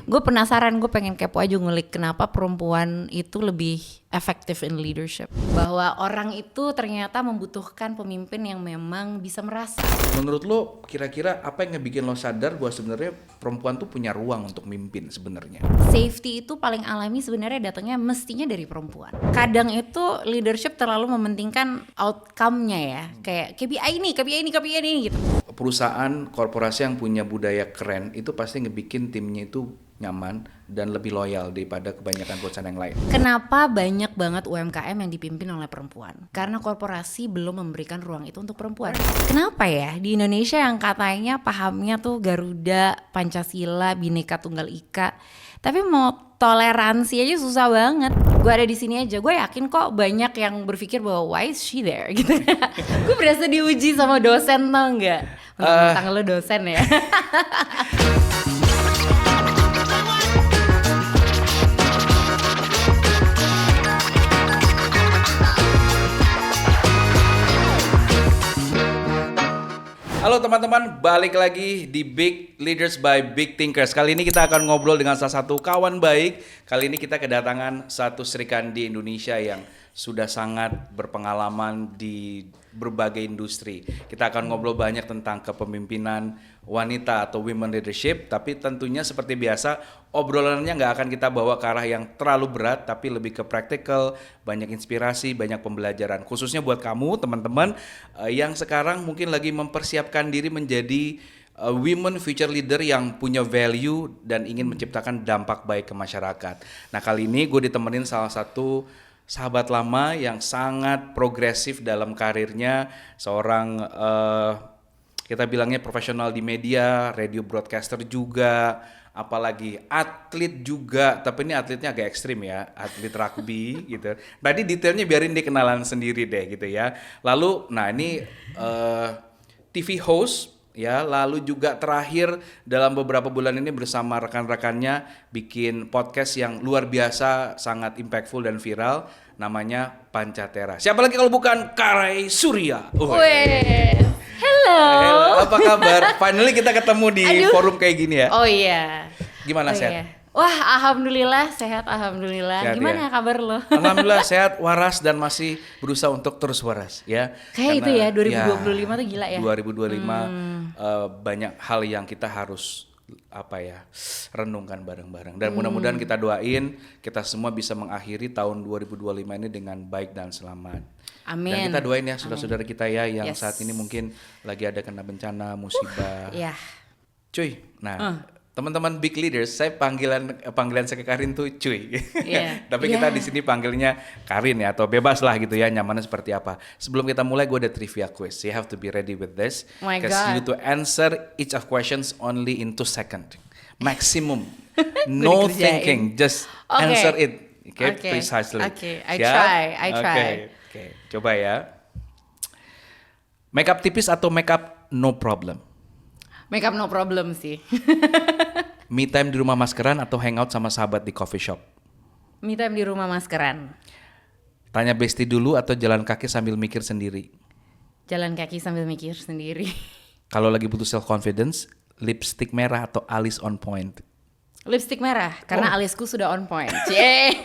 Gue penasaran, gue pengen kepo aja ngulik kenapa perempuan itu lebih effective in leadership. Bahwa orang itu ternyata membutuhkan pemimpin yang memang bisa merasa. Menurut lo kira-kira apa yang ngebikin lo sadar bahwa sebenarnya perempuan tuh punya ruang untuk mimpin sebenarnya? Safety itu paling alami sebenarnya datangnya mestinya dari perempuan. Kadang itu leadership terlalu mementingkan outcome-nya ya. Kayak KPI ini gitu. Perusahaan korporasi yang punya budaya keren itu pasti ngebikin timnya itu nyaman dan lebih loyal daripada kebanyakan perusahaan yang lain. Kenapa banyak banget UMKM yang dipimpin oleh perempuan? Karena korporasi belum memberikan ruang itu untuk perempuan. Kenapa ya di Indonesia yang katanya pahamnya tuh Garuda, Pancasila, Bhinneka Tunggal Ika, tapi mau toleransi aja susah banget. Gue ada di sini aja, gue yakin kok banyak yang berpikir bahwa why is she there gitu. Gue berasa diuji sama dosen, tau nggak? Mentang-mentang lo dosen ya. Halo teman-teman, balik lagi di Big Leaders by Big Thinkers. Kali ini kita akan ngobrol dengan salah satu kawan baik. Kali ini kita kedatangan satu Sri Kandi Indonesia yang sudah sangat berpengalaman di berbagai industri. Kita akan ngobrol banyak tentang kepemimpinan wanita atau women leadership, tapi tentunya seperti biasa obrolannya nggak akan kita bawa ke arah yang terlalu berat, tapi lebih ke practical, banyak inspirasi, banyak pembelajaran. Khususnya buat kamu teman-teman yang sekarang mungkin lagi mempersiapkan diri menjadi women future leader yang punya value dan ingin menciptakan dampak baik ke masyarakat. Nah kali ini gue ditemenin salah satu sahabat lama yang sangat progresif dalam karirnya, seorang kita bilangnya profesional di media, radio broadcaster juga, apalagi atlet juga, tapi ini atletnya agak ekstrim ya, atlet rugby gitu. Tadi detailnya biarin dia kenalan sendiri deh gitu ya. Lalu, nah ini TV host ya, lalu juga terakhir dalam beberapa bulan ini bersama rekan-rekannya bikin podcast yang luar biasa, sangat impactful dan viral, namanya Pancatera. Siapa lagi kalau bukan Karai Surya? Hello. Apa kabar? Finally kita ketemu di forum kayak gini ya. Oh iya. Gimana sehat? Iya. Wah, alhamdulillah sehat, alhamdulillah. Sehat, gimana ya? kabar lo? Alhamdulillah sehat, waras dan masih berusaha untuk terus waras ya. Kayak itu ya 2025 tuh gila ya. 2025 banyak hal yang kita harus renungkan bareng-bareng. Dan mudah-mudahan kita doain kita semua bisa mengakhiri tahun 2025 ini dengan baik dan selamat. Amin. Dan kita doain ya saudara-saudara kita ya yang Yes. saat ini mungkin lagi ada kena bencana, musibah. Iya. Cuy, nah teman-teman big leaders, saya panggilan saya ke Karin tuh cuy. Yeah. Tapi kita di sini panggilnya Karin ya, atau bebas lah gitu ya, nyamannya seperti apa. Sebelum kita mulai, gue ada trivia quiz. You have to be ready with this. Oh my Because God. you to answer each of questions only in 2 seconds. Maximum. No thinking, just answer it. Okay, precisely. Okay, I Siap? try. Oke, coba ya. Makeup tipis atau makeup no problem? Makeup no problem sih. Me time di rumah maskeran atau hangout sama sahabat di coffee shop? Me time di rumah maskeran. Tanya bestie dulu atau jalan kaki sambil mikir sendiri? Jalan kaki sambil mikir sendiri. Kalau lagi butuh self confidence, lipstick merah atau alis on point? Lipstick merah karena alisku sudah on point. Cie.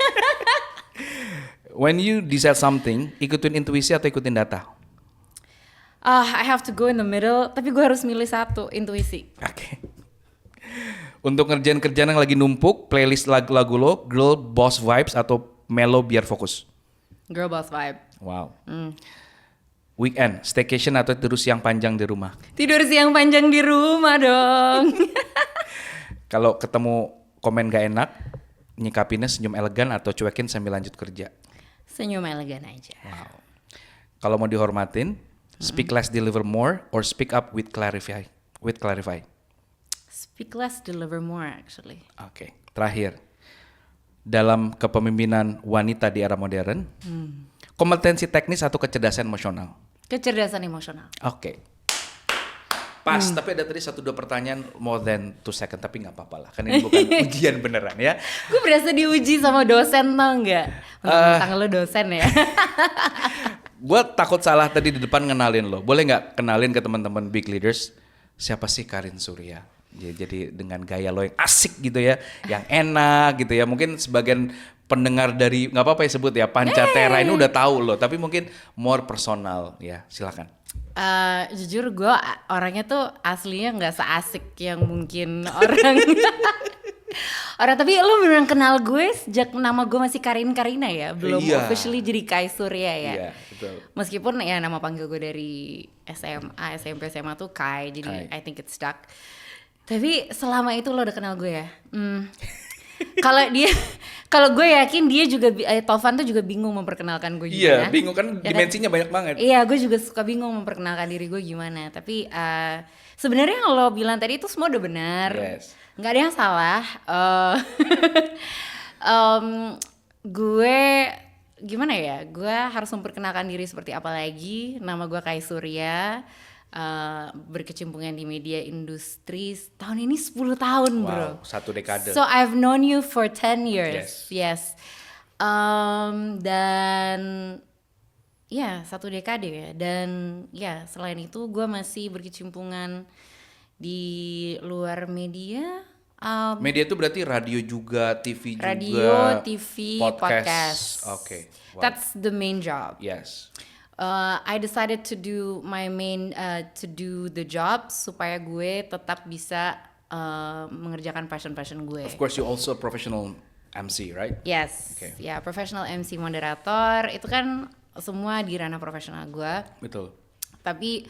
When you decide something, ikutin intuisi atau ikutin data? I have to go in the middle, tapi gue harus milih satu, intuisi. Oke. Untuk ngerjain kerjaan yang lagi numpuk, playlist lagu-lagu lo, girl boss vibes atau mellow biar fokus? Girl boss vibe. Wow. Weekend, staycation atau tidur siang panjang di rumah? Tidur siang panjang di rumah dong. Kalau ketemu komen gak enak, nyikapinnya senyum elegan atau cuekin sambil lanjut kerja? Senyum elegan aja. Wow. Kalau mau dihormatin, speak less, deliver more, or speak up with clarify. Speak less, deliver more actually. Oke. Terakhir, dalam kepemimpinan wanita di era modern, kompetensi teknis atau kecerdasan emosional? Kecerdasan emosional. Oke. Pas, tapi ada tadi 1-2 pertanyaan more than 2 seconds, tapi nggak apa-apa lah, kan ini bukan ujian beneran ya. Gue berasa diuji sama dosen, tau nggak? Mentang-mentang lo dosen ya. Gue takut salah tadi di depan ngenalin lo. Boleh nggak kenalin ke teman-teman big leaders siapa sih Karin Surya? Ya, jadi dengan gaya lo yang asik gitu ya, yang enak gitu ya. Mungkin sebagian pendengar dari nggak apa-apa ya sebut ya Pancatera ini udah tahu lo, tapi mungkin more personal ya. Silakan. Jujur gue orangnya tuh aslinya nggak seasik yang mungkin orang orang, tapi lu beneran kenal gue sejak nama gue masih Karina ya, belum Iya. officially jadi Kai Surya ya. Iya, betul. Meskipun ya nama panggil gue dari SMA, SMP, SMA tuh Kai, Kai. jadi I think it's stuck. Tapi selama itu lo udah kenal gue ya. Kalau gue yakin dia juga, Taufan tuh juga bingung memperkenalkan gue Iya, gimana. bingung kan Ya dimensinya banyak banget. Iya, gue juga suka bingung memperkenalkan diri gue gimana. Tapi sebenarnya yang lo bilang tadi itu semua udah benar. Yes. Nggak ada yang salah. Gue gimana ya? Gue harus memperkenalkan diri seperti apa lagi? Nama gue Kai Surya. Berkecimpungan di media industri tahun ini 10 tahun bro. Wow, 1 dekade. So I've known you for 10 years. Yes. Dan ya 1 dekade ya. Dan ya selain itu gue masih berkecimpungan di luar media. Media itu berarti radio juga, TV juga. Radio, TV, podcast. Oke. Wow. That's the main job. Yes. I decided to do my main to do the job supaya gue tetap bisa mengerjakan passion gue. Of course you also a professional MC, right? Yes, Okay. ya professional MC moderator itu kan semua di ranah profesional gue. Betul. Tapi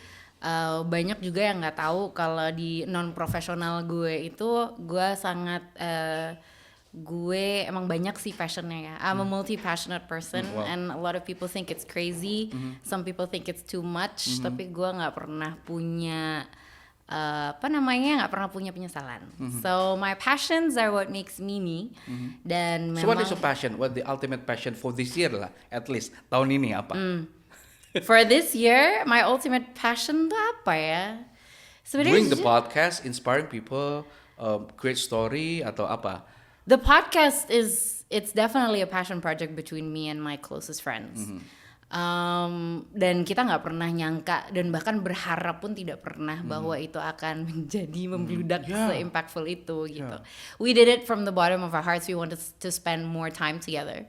banyak juga yang nggak tahu kalau di non profesional gue itu gue sangat gue emang banyak sih passionnya ya. I'm a multi passionate person. Wow. And a lot of people think it's crazy. Some people think it's too much. Tapi gue nggak pernah punya nggak pernah punya penyesalan. So my passions are what makes me. Dan So what memang is your passion? What the ultimate passion for this year lah, at least tahun ini apa? for this year, my ultimate passion tuh apa ya? Doing the Sebenarnya podcast, inspiring people, create story atau apa? the podcast it's definitely a passion project between me and my closest friends. Dan kita nggak pernah nyangka dan bahkan berharap pun tidak pernah bahwa itu akan menjadi membludak Yeah. se-impactful itu gitu. We did it from the bottom of our hearts. We wanted to spend more time together.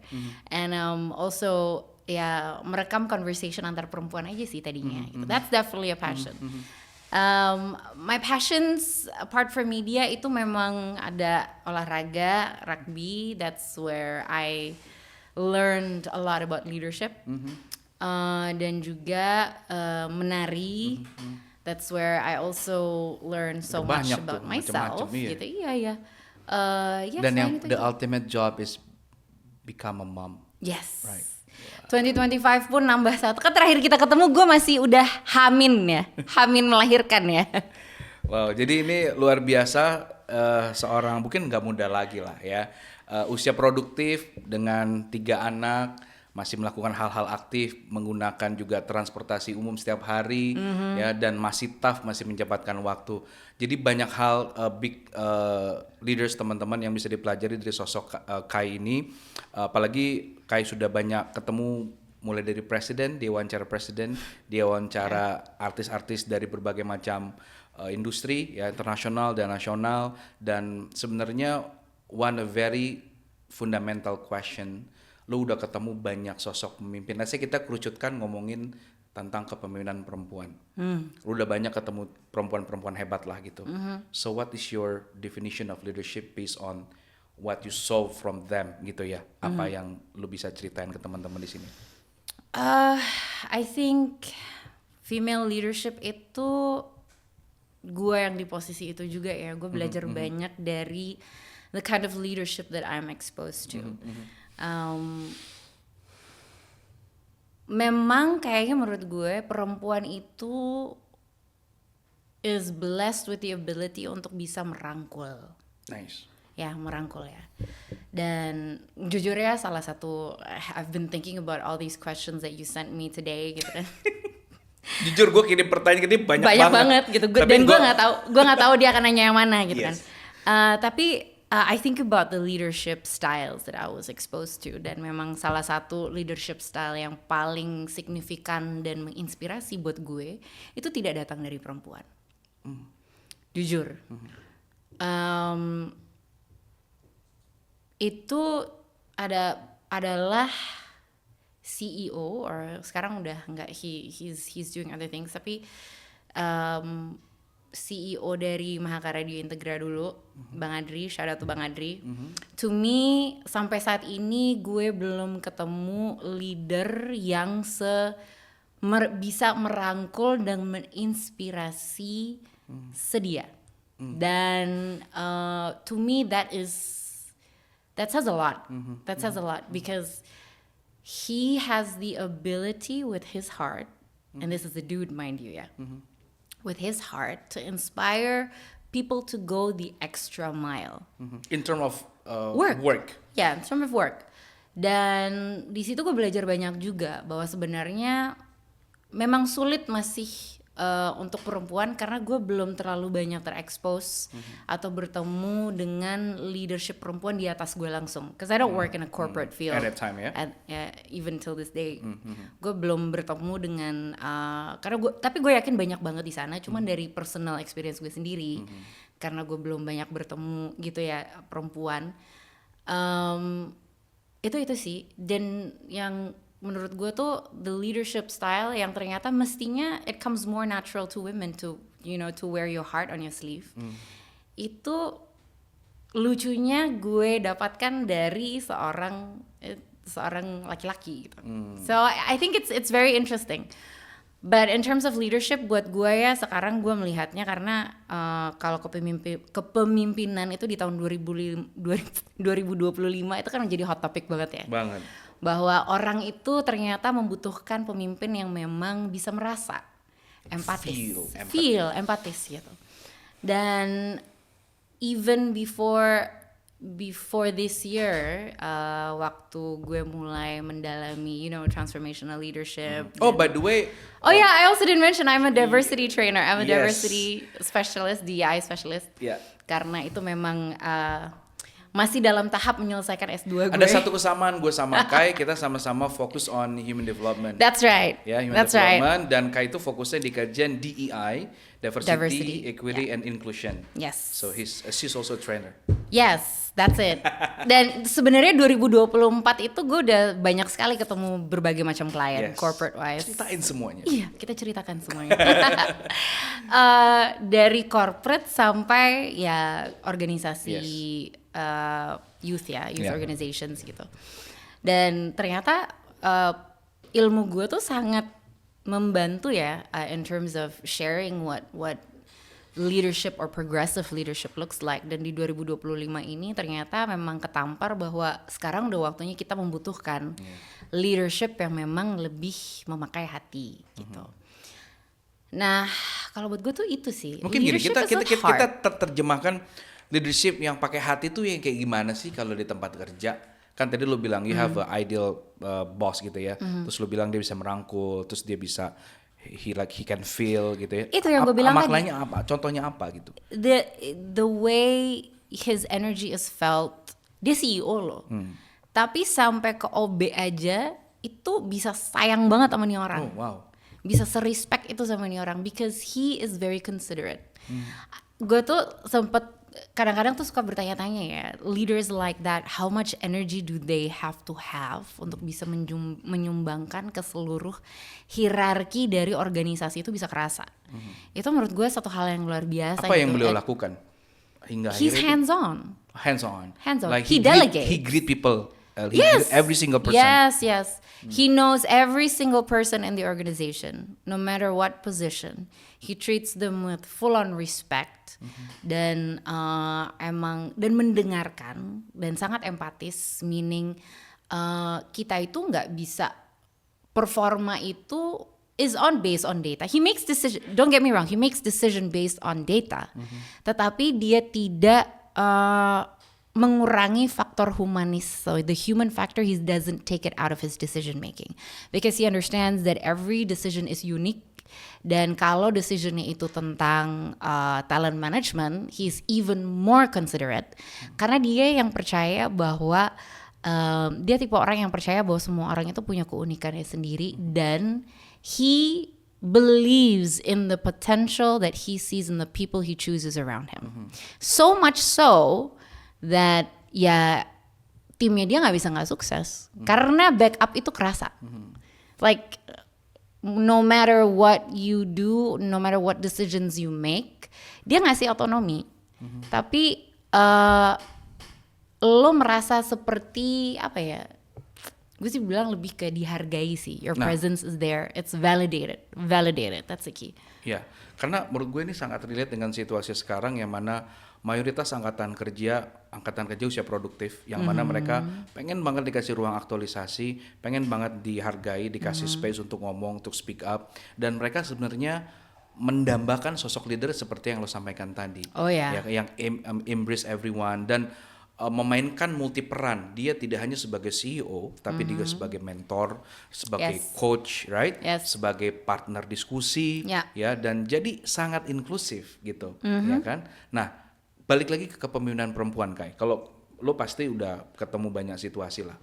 And also ya merekam conversation antar perempuan aja sih tadinya. Gitu. That's definitely a passion. My passions apart from media itu memang ada olahraga, rugby. That's where I learned a lot about leadership. Dan juga menari. That's where I also learned so much Banyak about tuh, myself. macam-macam, iya. Gitu, iya. Ya, Dan yang selain itu the juga. ultimate job is become a mom. Yes. Right. 2025 pun nambah 1. Kan terakhir kita ketemu gue masih udah hamin ya. Hamin melahirkan ya. Wow, jadi ini luar biasa, seorang mungkin nggak muda lagi lah ya, usia produktif dengan 3 anak, masih melakukan hal-hal aktif, menggunakan juga transportasi umum setiap hari, ya, dan masih tough, masih menyempatkan waktu. Jadi banyak hal big leaders teman-teman yang bisa dipelajari dari sosok Kai ini, apalagi Kai sudah banyak ketemu mulai dari presiden, dia wawancara presiden, dia wawancara artis-artis dari berbagai macam industri ya, internasional dan nasional, dan sebenarnya one a very fundamental question, lu udah ketemu banyak sosok pemimpin. Nah, kita kerucutkan ngomongin tentang kepemimpinan perempuan. Lu udah banyak ketemu perempuan-perempuan hebat lah gitu. So what is your definition of leadership based on what you saw from them gitu ya? Apa yang lu bisa ceritain ke teman-teman di sini? I think female leadership itu gue yang di posisi itu juga ya. Gue belajar banyak dari the kind of leadership that I'm exposed to. Memang kayaknya menurut gue perempuan itu is blessed with the ability untuk bisa merangkul. Nice. Ya, merangkul ya. Dan jujur ya, salah satu I've been thinking about all these questions that you sent me today gitu kan. Jujur gue kirim pertanyaan ini banyak banget gitu. Dan gue nggak tahu dia akan nanya yang mana gitu Yes. kan. Tapi I think about the leadership styles that I was exposed to, dan memang salah satu leadership style yang paling signifikan dan menginspirasi buat gue itu tidak datang dari perempuan. Jujur. Itu adalah CEO, or sekarang udah nggak, he's doing other things, tapi CEO dari Mahaka Radio Integra dulu, Bang Adri, shout out to Bang Adri. To me, sampai saat ini gue belum ketemu leader yang bisa merangkul dan menginspirasi sedia. Dan to me that says a lot. That says a lot because he has the ability with his heart, and this is a dude, mind you, yeah. With his heart to inspire people to go the extra mile. In terms of work. Yeah, in terms of work. Dan di situ gue belajar banyak juga bahwa sebenarnya memang sulit masih untuk perempuan karena gue belum terlalu banyak terekspos atau bertemu dengan leadership perempuan di atas gue langsung. Cause I don't work in a corporate field. At that time, ya. Even till this day, gue belum bertemu dengan karena tapi gue yakin banyak banget di sana. Cuman dari personal experience gue sendiri, karena gue belum banyak bertemu gitu ya perempuan. Itu sih. Dan yang menurut gue tuh the leadership style yang ternyata mestinya it comes more natural to women to wear your heart on your sleeve. Itu lucunya gue dapatkan dari seorang laki-laki gitu. So I think it's very interesting. But in terms of leadership buat gue ya sekarang gue melihatnya karena kalau kepemimpinan itu di tahun 2025 itu kan menjadi hot topic banget ya. Banget. Bahwa orang itu ternyata membutuhkan pemimpin yang memang bisa merasa empatis, empatis gitu. Dan even before this year, waktu gue mulai mendalami, transformational leadership. Oh, by the way. Oh yeah, I also didn't mention I'm a diversity trainer. I'm a Yes. diversity specialist, DEI specialist. Yeah. Karena itu memang masih dalam tahap menyelesaikan S2 gue. Ada satu kesamaan gue sama Kai, kita sama-sama fokus on human development. That's right. Ya, human That's right. development, dan Kai itu fokusnya di kajian DEI, diversity, equity, and inclusion. Yes. So she's also a trainer. Yes, that's it. Dan sebenarnya 2024 itu gue udah banyak sekali ketemu berbagai macam klien, Yes. corporate wise. Ceritain semuanya. Iya, kita ceritakan semuanya. Dari corporate sampai ya organisasi youth Yeah. organizations gitu. Dan ternyata ilmu gue tuh sangat membantu ya in terms of sharing what leadership or progressive leadership looks like. Dan di 2025 ini ternyata memang ketampar bahwa sekarang udah waktunya kita membutuhkan leadership yang memang lebih memakai hati gitu. Nah, kalau buat gue tuh itu sih. Mungkin gini, Leadership kita is not hard. terjemahkan leadership yang pakai hati tuh yang kayak gimana sih kalau di tempat kerja? Kan tadi lu bilang you have a ideal boss gitu ya. Terus lu bilang dia bisa merangkul, terus dia bisa he can feel gitu ya. Itu yang gue bilang tadi. Maknanya apa? Contohnya apa gitu? The way his energy is felt, dia CEO loh. Tapi sampai ke OB aja itu bisa sayang banget sama nih orang. Oh, wow. Bisa serespect itu sama nih orang because he is very considerate. Gue tuh sempet kadang-kadang tuh suka bertanya-tanya ya, leaders like that, how much energy do they have to have untuk bisa menyumbangkan ke seluruh hierarki dari organisasi itu bisa kerasa. Itu menurut gue satu hal yang luar biasa. Apa yang gitu. beliau lakukan hingga He's akhirnya? hands-on. Like He delegates. He greet people. Yes. Every single person. Yes. He knows every single person in the organization, no matter what position. He treats them with full-on respect dan dan mendengarkan dan sangat empatis. Meaning kita itu nggak bisa performa itu is based on data. He makes decision. Don't get me wrong. He makes decision based on data. Tetapi dia tidak mengurangi faktor humanis. So the human factor, he doesn't take it out of his decision making because he understands that every decision is unique. Dan kalau decisionnya itu tentang talent management, he's even more considerate karena dia yang percaya bahwa dia tipe orang yang percaya bahwa semua orang itu punya keunikannya sendiri dan he believes in the potential that he sees in the people he chooses around him. So much so that ya timnya dia nggak sukses karena backup itu kerasa. Like no matter what you do, no matter what decisions you make, dia ngasih otonomi. Tapi lo merasa seperti apa ya? Gue sih bilang lebih ke dihargai sih. Your presence is there. It's validated. That's the key. Ya, karena menurut gue ini sangat relate dengan situasi sekarang yang mana mayoritas angkatan kerja usia produktif, yang mana mereka pengen banget dikasih ruang aktualisasi, pengen banget dihargai, dikasih space untuk ngomong, untuk speak up, dan mereka sebenarnya mendambakan sosok leader seperti yang lo sampaikan tadi. Oh ya. Yang embrace everyone dan memainkan multi peran. Dia tidak hanya sebagai CEO, tapi juga sebagai mentor, sebagai coach, right? Sebagai partner diskusi, ya, dan jadi sangat inklusif gitu, ya kan? Nah, balik lagi ke kepemimpinan perempuan, Kai. Kalau lo pasti udah ketemu banyak situasi lah.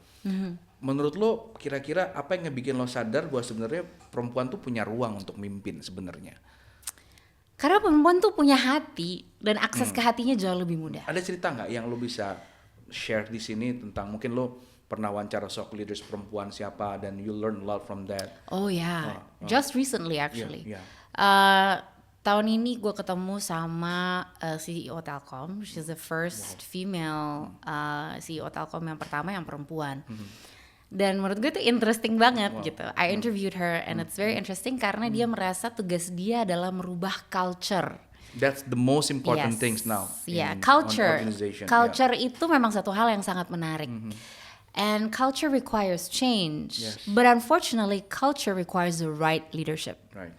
Menurut lo kira-kira apa yang ngebikin lo sadar bahwa sebenarnya perempuan tuh punya ruang untuk mimpin sebenarnya? Karena perempuan tuh punya hati dan akses ke hatinya jauh lebih mudah. Ada cerita nggak yang lo bisa share di sini tentang mungkin lo pernah wawancara sok leaders perempuan siapa dan you learn a lot from that? Oh ya, just recently actually. Tahun ini gue ketemu sama CEO Telkom. She's the first female CEO Telkom yang pertama yang perempuan. Dan menurut gue itu interesting banget gitu. I interviewed her and it's very interesting karena dia merasa tugas dia adalah merubah culture. That's the most important things now. Culture. Culture itu memang satu hal yang sangat menarik. And culture requires change. But unfortunately, culture requires the right leadership. Right.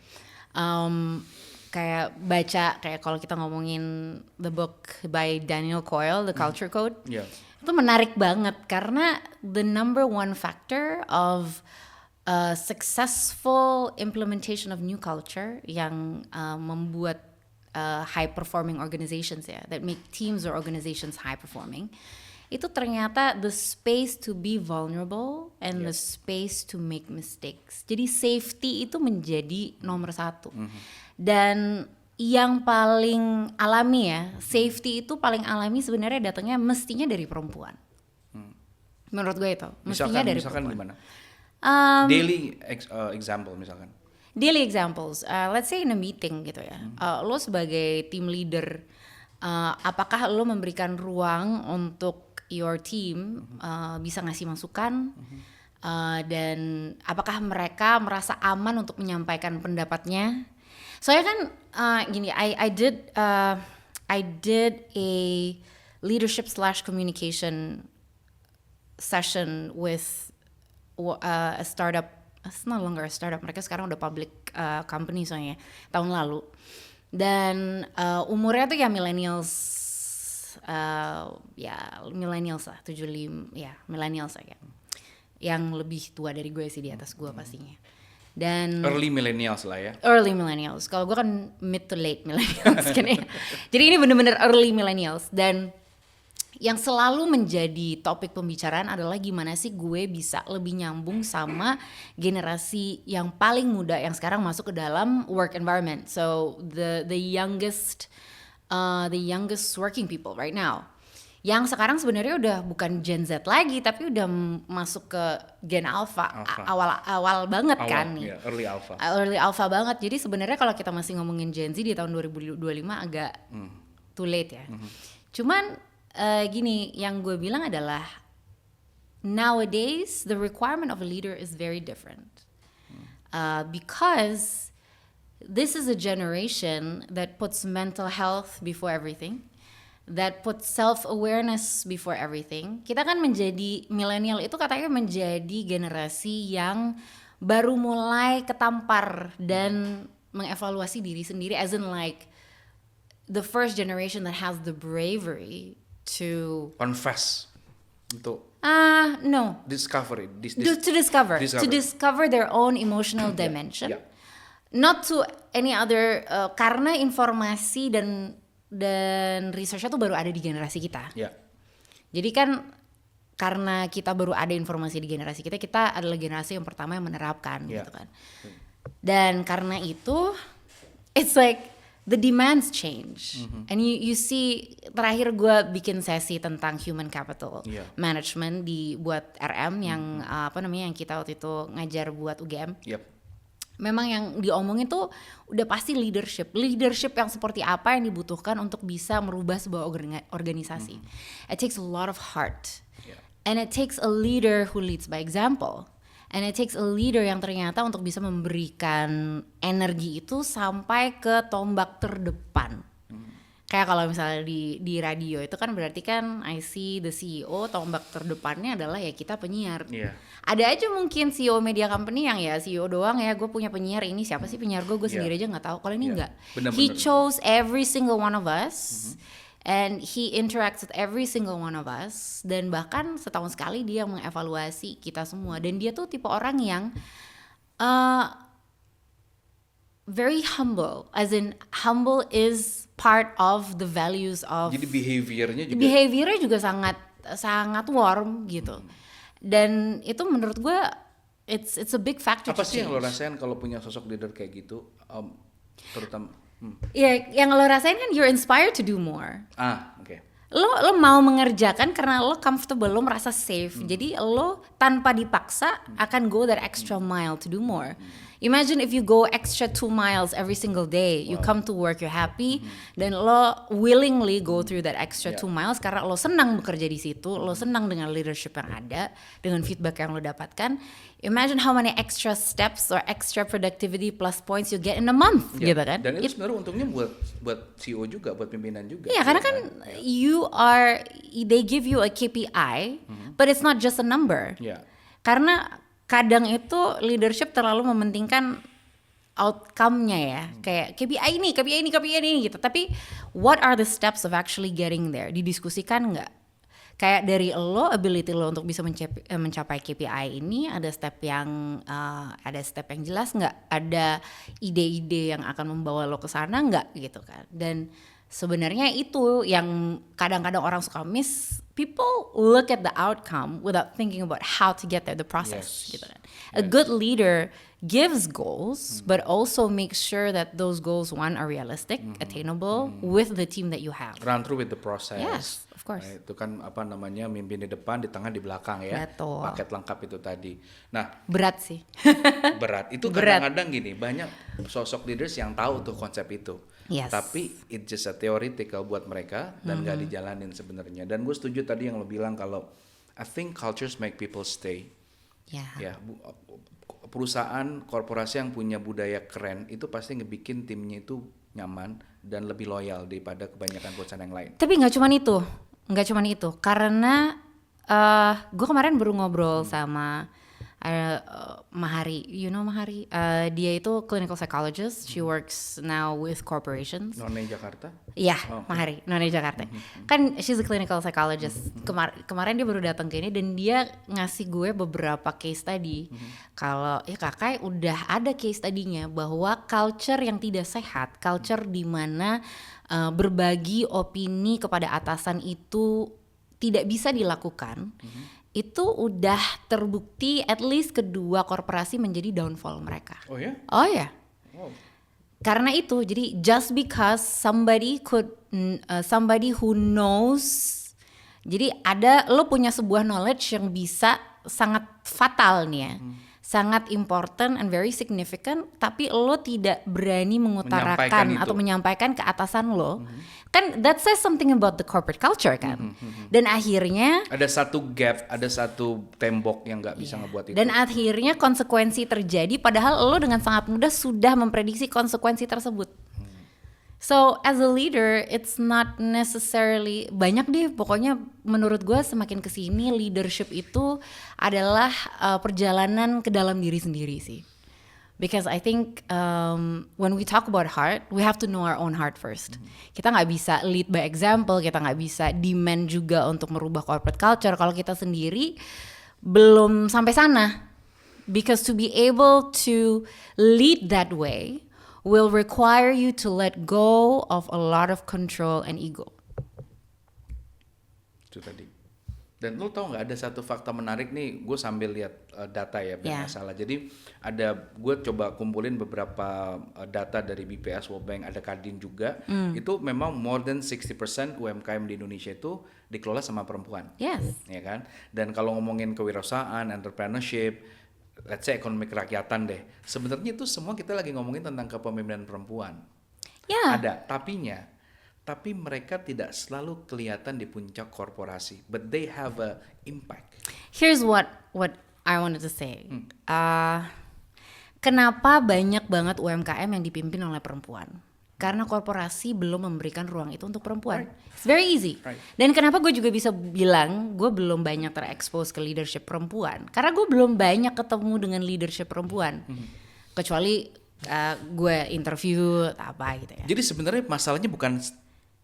Kayak kalau kita ngomongin the book by Daniel Coyle, The Culture Code. Itu menarik banget karena the number one factor of successful implementation of new culture yang membuat high performing organizations that make teams or organizations high performing, itu ternyata the space to be vulnerable and the space to make mistakes. Jadi safety itu menjadi nomor satu. Dan yang paling alami safety itu paling alami sebenarnya datangnya mestinya dari perempuan. Menurut gue itu mestinya dari perempuan. Gimana? Daily example misalkan. Daily examples, let's say in a meeting gitu ya, lo sebagai team leader, apakah lo memberikan ruang untuk your team bisa ngasih masukan, dan apakah mereka merasa aman untuk menyampaikan pendapatnya? Soalnya kan gini, I did a leadership / communication session with a startup. It's no longer a startup, mereka sekarang udah public company soalnya tahun lalu. Dan umurnya tuh ya millennials, millennials lah, 75, millennials lah ya. Yang lebih tua dari gue sih, di atas gue pastinya. Dan early millennials lah ya. Early millennials. Kalau gue kan mid to late millennials kan ya. Jadi ini bener-bener early millennials. Dan yang selalu menjadi topik pembicaraan adalah gimana sih gue bisa lebih nyambung sama generasi yang paling muda yang sekarang masuk ke dalam work environment. So the youngest working people right now. Yang sekarang sebenarnya udah bukan Gen Z lagi, tapi udah masuk ke Gen Alpha. Awal banget kan nih. Early Alpha. Early Alpha banget. Jadi sebenarnya kalau kita masih ngomongin Gen Z di tahun 2025 agak too late ya. Cuman gini, yang gue bilang adalah nowadays the requirement of a leader is very different, because this is a generation that puts mental health before everything, that puts self-awareness before everything. Kita kan menjadi milenial itu katanya menjadi generasi yang baru mulai ketampar dan mengevaluasi diri sendiri, as in like the first generation that has the bravery to confess untuk no discover to discover their own emotional dimension, not to any other, karena informasi dan researchnya tuh baru ada di generasi kita. Jadi kan karena kita baru ada informasi di generasi kita adalah generasi yang pertama yang menerapkan gitu kan. Dan karena itu, it's like the demands change. And you see, terakhir gue bikin sesi tentang human capital Iya. management buat RM yang yang kita waktu itu ngajar buat UGM. Yep. Memang yang diomongin tuh udah pasti leadership yang seperti apa yang dibutuhkan untuk bisa merubah sebuah organisasi. It takes a lot of heart, Yeah. and it takes a leader who leads by example, and it takes a leader yang ternyata untuk bisa memberikan energi itu sampai ke tombak terdepan. Kayak kalau misalnya di radio itu kan berarti kan I see the CEO, tombak terdepannya adalah ya kita penyiar. Iya. Ada aja mungkin CEO media company yang ya CEO doang ya, gue punya penyiar ini, siapa sih penyiar gue sendiri aja nggak tahu. Kalau ini enggak. He chose every single one of us and he interacts with every single one of us, dan bahkan setahun sekali dia mengevaluasi kita semua, dan dia tuh tipe orang yang very humble, as in humble is part of the values of. Jadi behaviornya juga. Behaviornya juga sangat warm gitu. Dan itu menurut gue it's a big factor. Apa sih yang lo rasain kalau punya sosok leader kayak gitu, terutama? Ya, yang lo rasain kan you're inspired to do more. Oke. Lo mau mengerjakan karena lo comfortable, lo merasa safe. Jadi lo tanpa dipaksa akan go that extra mile to do more. Imagine if you go extra 2 miles every single day, you come to work, you're happy, dan lo willingly go through that extra 2 miles karena lo senang bekerja di situ, lo senang dengan leadership yang ada, dengan feedback yang lo dapatkan. Imagine how many extra steps or extra productivity plus points you get in a month, gitu kan? Dan itu sebenarnya untungnya buat CEO juga, buat pimpinan juga. Iya, karena kan they give you a KPI, but it's not just a number. Yeah. Karena kadang itu leadership terlalu mementingkan outcome-nya ya, kayak KPI ini gitu. Tapi what are the steps of actually getting there? Didiskusikan nggak? Kayak dari ability lo untuk bisa mencapai KPI ini ada step yang jelas nggak? Ada ide-ide yang akan membawa lo ke sana nggak gitu kan? Dan sebenarnya itu yang kadang-kadang orang suka miss. People look at the outcome without thinking about how to get there, the process. Yes. Gitu kan. A good leader gives goals, but also makes sure that those goals, one, are realistic, attainable, with the team that you have. Run through with the process. Yes, of course. Nah, itu kan mimpin di depan, di tengah, di belakang ya. Betul. Paket lengkap itu tadi. Nah, Berat sih. berat. Itu Berat. kadang-kadang gini, banyak sosok leaders yang tahu tuh konsep itu. Yes. Tapi it's just a theoretical buat mereka dan nggak dijalanin sebenarnya. Dan gue setuju tadi yang lo bilang kalau I think cultures make people stay. Ya, perusahaan, korporasi yang punya budaya keren itu pasti ngebikin timnya itu nyaman dan lebih loyal daripada kebanyakan perusahaan yang lain. Tapi nggak cuman itu, karena gue kemarin baru ngobrol sama Mahari, you know Mahari? Dia itu clinical psychologist. She works now with corporations. None Jakarta? Iya, Oh, okay. Mahari, None Jakarta. Kan she's a clinical psychologist. Kemarin dia baru datang ke ini dan dia ngasih gue beberapa case study. Kalau ya kakak udah ada case study-nya bahwa culture yang tidak sehat, culture di mana berbagi opini kepada atasan itu tidak bisa dilakukan. Itu udah terbukti at least kedua korporasi menjadi downfall mereka. Oh ya? Oh ya. Wow. Karena itu, jadi just because somebody who knows, jadi lo punya sebuah knowledge yang bisa sangat fatal nih ya, sangat important and very significant, tapi lo tidak berani mengutarakan atau menyampaikan ke atasan lo, kan that says something about the corporate culture kan, dan akhirnya ada satu gap, ada satu tembok yang nggak bisa ngebuat itu. Dan akhirnya konsekuensi terjadi, padahal lo dengan sangat mudah sudah memprediksi konsekuensi tersebut. So as a leader, it's not necessarily banyak deh. Pokoknya menurut gue semakin kesini leadership itu adalah perjalanan ke dalam diri sendiri sih. Because I think when we talk about heart, we have to know our own heart first. Kita nggak bisa lead by example, kita nggak bisa demand juga untuk merubah corporate culture kalau kita sendiri belum sampai sana. Because to be able to lead that way will require you to let go of a lot of control and ego. Itu tadi. Dan lo tau nggak ada satu fakta menarik nih, gue sambil lihat data ya, biar nggak salah. Jadi gue coba kumpulin beberapa data dari BPS, World Bank, ada Kadin juga. Itu memang more than 60% UMKM di Indonesia itu dikelola sama perempuan. Yes. Ya kan? Dan kalau ngomongin kewirausahaan, entrepreneurship, let's say ekonomi kerakyatan deh. Sebenarnya itu semua kita lagi ngomongin tentang kepemimpinan perempuan. Ya. Ada tapi mereka tidak selalu kelihatan di puncak korporasi, but they have a impact. Here's what I wanted to say. Kenapa banyak banget UMKM yang dipimpin oleh perempuan? Karena korporasi belum memberikan ruang itu untuk perempuan. It's very easy. Dan kenapa gue juga bisa bilang gue belum banyak terekspos ke leadership perempuan? Karena gue belum banyak ketemu dengan leadership perempuan. Kecuali gue interview atau apa gitu ya. Jadi sebenarnya masalahnya bukan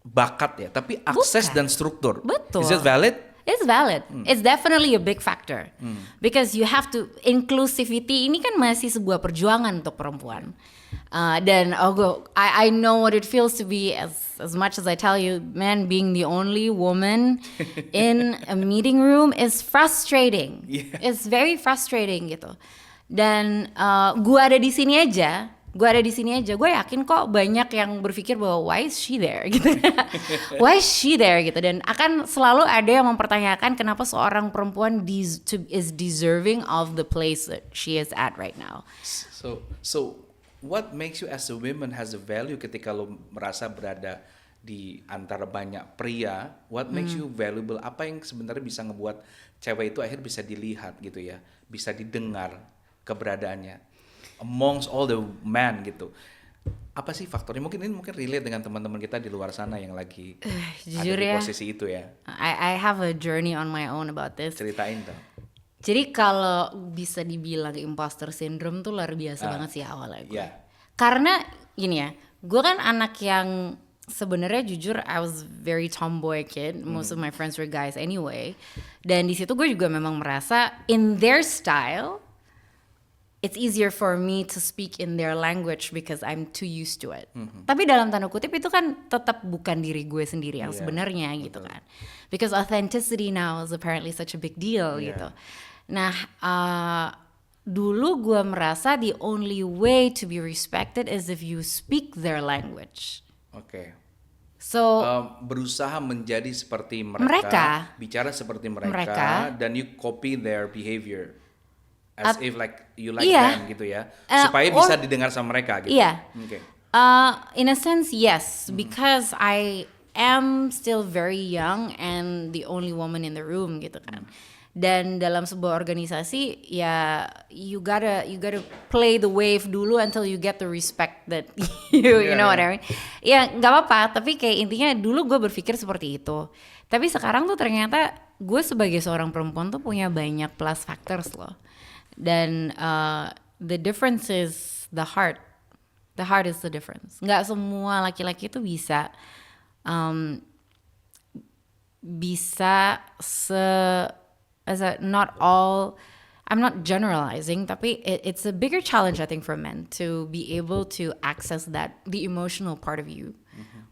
bakat ya, tapi akses dan struktur. Betul. Is it valid? It's valid. It's definitely a big factor. Because you have to, inclusivity ini kan masih sebuah perjuangan untuk perempuan. Dan I know what it feels to be, as much as I tell you, man, being the only woman in a meeting room is frustrating. Yeah. It's very frustrating gitu. Dan gue ada di sini aja, gue yakin kok banyak yang berpikir bahwa why is she there gitu. Why is she there gitu. Dan akan selalu ada yang mempertanyakan kenapa seorang perempuan is deserving of the place that she is at right now. So what makes you as a woman has a value ketika lo merasa berada di antara banyak pria? What makes you valuable? Apa yang sebenarnya bisa ngebuat cewek itu akhirnya bisa dilihat gitu ya, bisa didengar keberadaannya amongst all the men gitu. Apa sih faktornya? Mungkin relate dengan teman-teman kita di luar sana yang lagi ada di posisi itu ya. I have a journey on my own about this. Ceritain dong. Jadi kalau bisa dibilang imposter syndrome tuh luar biasa banget sih awalnya gue. Yeah. Karena gini ya, gue kan anak yang sebenarnya jujur I was very tomboy kid. Most of my friends were guys anyway. Dan di situ gue juga memang merasa in their style it's easier for me to speak in their language because I'm too used to it. Tapi dalam tanda kutip itu kan tetap bukan diri gue sendiri yang sebenarnya gitu kan. Because authenticity now is apparently such a big deal gitu. Nah, dulu gue merasa the only way to be respected is if you speak their language. Oke. So berusaha menjadi seperti mereka, bicara seperti mereka, dan you copy their behavior. As if like you like them gitu ya, supaya bisa didengar sama mereka gitu. Iya. Okay. In a sense, yes, because I am still very young and the only woman in the room gitu kan. Dan dalam sebuah organisasi ya you gotta play the wave dulu until you get the respect that you know what I mean. Ya nggak apa-apa, tapi kayak intinya dulu gue berpikir seperti itu. Tapi sekarang tuh ternyata gue sebagai seorang perempuan tuh punya banyak plus factors loh. Dan the difference is the heart. The heart is the difference. Nggak semua laki-laki itu bisa not all. I'm not generalizing, tapi it's a bigger challenge I think for men to be able to access the emotional part of you,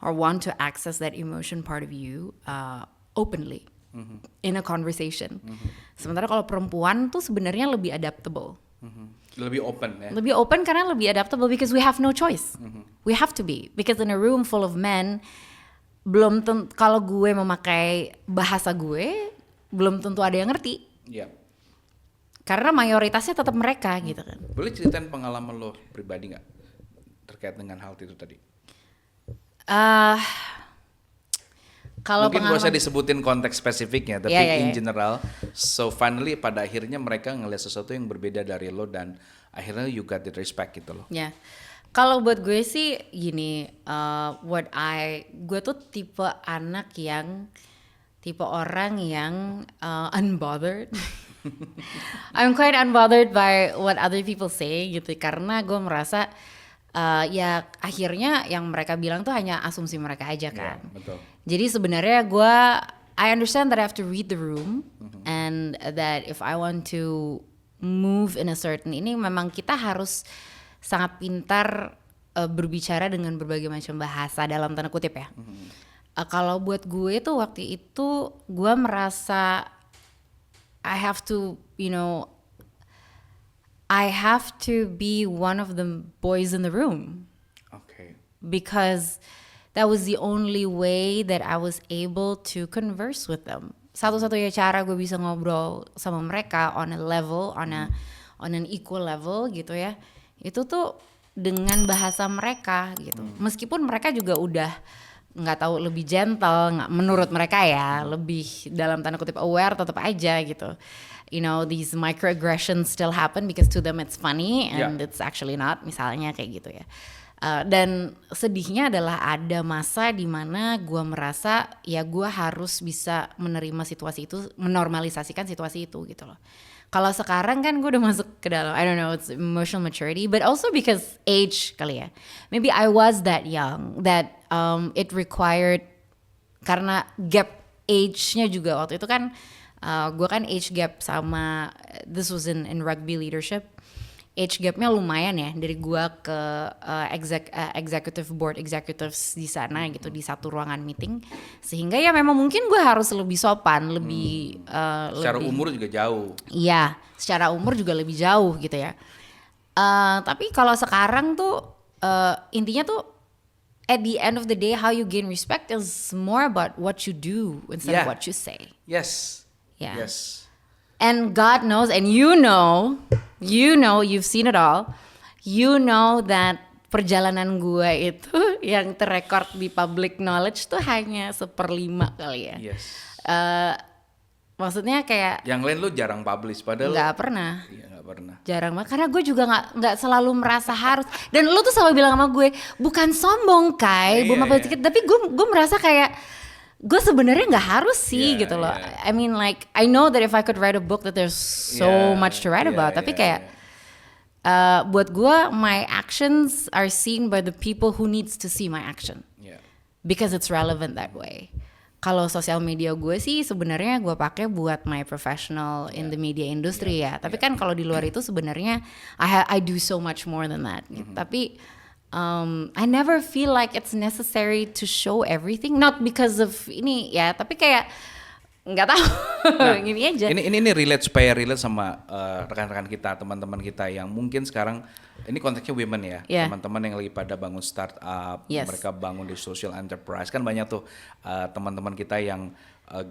or want to access that emotion part of you openly. In a conversation. Sementara kalau perempuan tuh sebenarnya lebih adaptable. Lebih open ya. Lebih open karena lebih adaptable because we have no choice. We have to be because in a room full of men kalau gue memakai bahasa gue belum tentu ada yang ngerti. Iya. Karena mayoritasnya tetap mereka gitu kan. Boleh ceritain pengalaman lo pribadi nggak terkait dengan hal itu tadi? Kalau mungkin gak usah disebutin konteks spesifiknya, tapi in general, so finally pada akhirnya mereka ngeliat sesuatu yang berbeda dari lo dan akhirnya you got the respect gitu loh. Ya, kalau buat gue sih gini, gue tuh tipe orang yang unbothered. I'm quite unbothered by what other people say gitu, karena gue merasa ya akhirnya yang mereka bilang tuh hanya asumsi mereka aja kan. Yeah, betul. Jadi sebenarnya I understand that I have to read the room and that if I want to move in a certain ini memang kita harus sangat pintar berbicara dengan berbagai macam bahasa dalam tanda kutip ya. Kalau buat gue tuh waktu itu gue merasa I have to, I have to be one of the boys in the room Oke. because that was the only way that I was able to converse with them. Satu-satunya cara gue bisa ngobrol sama mereka on a level, on an equal level gitu ya. Itu tuh dengan bahasa mereka gitu. Meskipun mereka juga udah nggak tahu lebih gentle, menurut mereka ya, lebih dalam tanda kutip aware, tetap aja gitu. These microaggressions still happen because to them it's funny and it's actually not, misalnya kayak gitu ya. Dan sedihnya adalah ada masa di mana gue merasa ya gue harus bisa menerima situasi itu, menormalisasikan situasi itu gitu loh. Kalau sekarang kan gue udah masuk ke dalam, I don't know, it's emotional maturity, but also because age kali ya. Maybe I was that young, that it required, karena gap age-nya juga waktu itu kan, gue kan age gap sama, this was in rugby leadership. Age gapnya lumayan ya, dari gue ke executive board executives di sana gitu, di satu ruangan meeting, sehingga ya memang mungkin gue harus lebih sopan, lebih Secara umur juga jauh. Iya, secara umur juga lebih jauh gitu ya. Tapi kalau sekarang tuh intinya tuh at the end of the day how you gain respect is more about what you do instead of what you say. Yes. Yeah. Yes. And God knows, and you've seen it all. You know that perjalanan gue itu yang terrekord di public knowledge tuh hanya 1/5 kali ya. Yes. Maksudnya kayak Yang lain lu jarang publish padahal. nggak pernah. Iya, nggak pernah. Jarang banget, karena gue juga nggak selalu merasa harus. Dan lu tuh selalu bilang sama gue, bukan sombong Kai, Iya, iya. tapi gue merasa kayak gue sebenarnya nggak harus sih Iya, gitu loh. iya. I mean like I know that if I could write a book that there's so much to write about, tapi kayak buat gue my actions are seen by the people who needs to see my action Iya. because it's relevant that way. Kalau sosial media gue sih sebenarnya gue pakai buat my professional in the media industry ya. Tapi kan kalau di luar itu sebenarnya I do so much more than that. Gitu. Tapi I never feel like it's necessary to show everything. Not because of ini ya, tapi kayak nggak tahu gini aja. Ini relate supaya relate sama rekan-rekan kita, teman-teman kita yang mungkin sekarang ini konteksnya women ya, Yeah. teman-teman yang lagi pada bangun startup, Yes. mereka bangun di social enterprise, kan banyak tuh teman-teman kita yang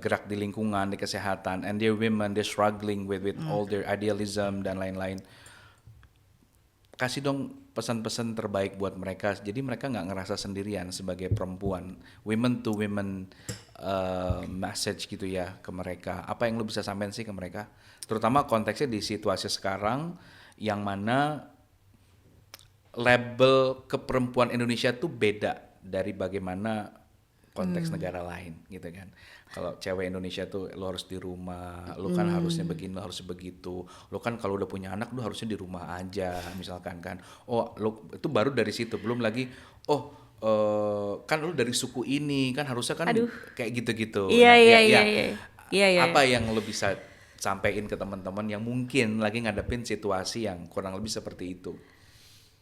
gerak di lingkungan, di kesehatan, and they're women, they're struggling with all their idealism dan lain-lain. Kasih dong pesan-pesan terbaik buat mereka, jadi mereka nggak ngerasa sendirian sebagai perempuan, women to women message gitu ya ke mereka. Apa yang lu bisa sampaikan sih ke mereka, terutama konteksnya di situasi sekarang yang mana label keperempuan Indonesia tuh beda dari bagaimana konteks negara lain gitu kan. Kalau cewek Indonesia tuh lo harus di rumah, lo kan harusnya begini, lo harus begitu. Lo kan kalau udah punya anak lo harusnya di rumah aja misalkan kan. Oh, lo itu baru dari situ, belum lagi kan lo dari suku ini kan harusnya kan kayak gitu-gitu. Iya. Apa yang lo bisa sampaikan ke teman-teman yang mungkin lagi ngadepin situasi yang kurang lebih seperti itu?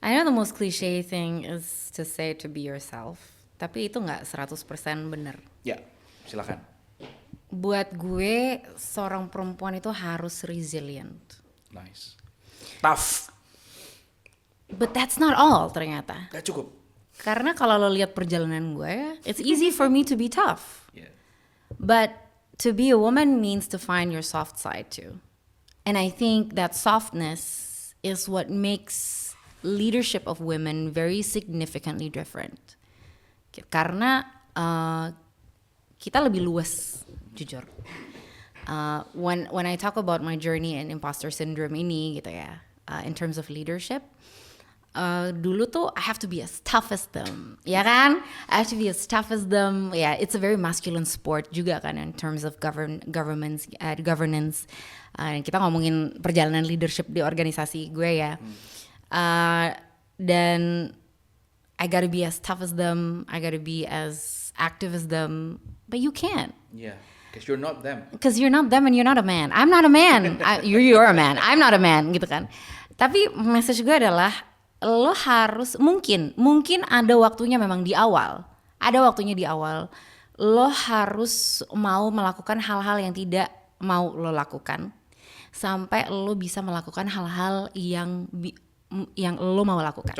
I know the most cliche thing is to say to be yourself. Tapi itu nggak 100% bener. Ya, silakan. Buat gue, seorang perempuan itu harus resilient. Nice. Tough. But that's not all ternyata. Gak cukup. Karena kalau lo lihat perjalanan gue, it's easy for me to be tough. Yeah. But to be a woman means to find your soft side too. And I think that softness is what makes leadership of women very significantly different. Karena kita lebih luas, jujur. When I talk about my journey and imposter syndrome ini gitu ya, in terms of leadership, dulu tuh I have to be as tough as them, ya kan? I have to be as tough as them. Yeah, it's a very masculine sport juga kan in terms of governance. Kita ngomongin perjalanan leadership di organisasi gue ya, dan I gotta be as tough as them, I gotta be as active as them, but you can't. Yeah, because you're not them. Because you're not them and you're not a man. I'm not a man. You're a man. I'm not a man gitu kan. Tapi message gue adalah lo harus mungkin ada waktunya memang di awal. Ada waktunya di awal. Lo harus mau melakukan hal-hal yang tidak mau lo lakukan. sampai lo bisa melakukan hal-hal yang lo mau lakukan.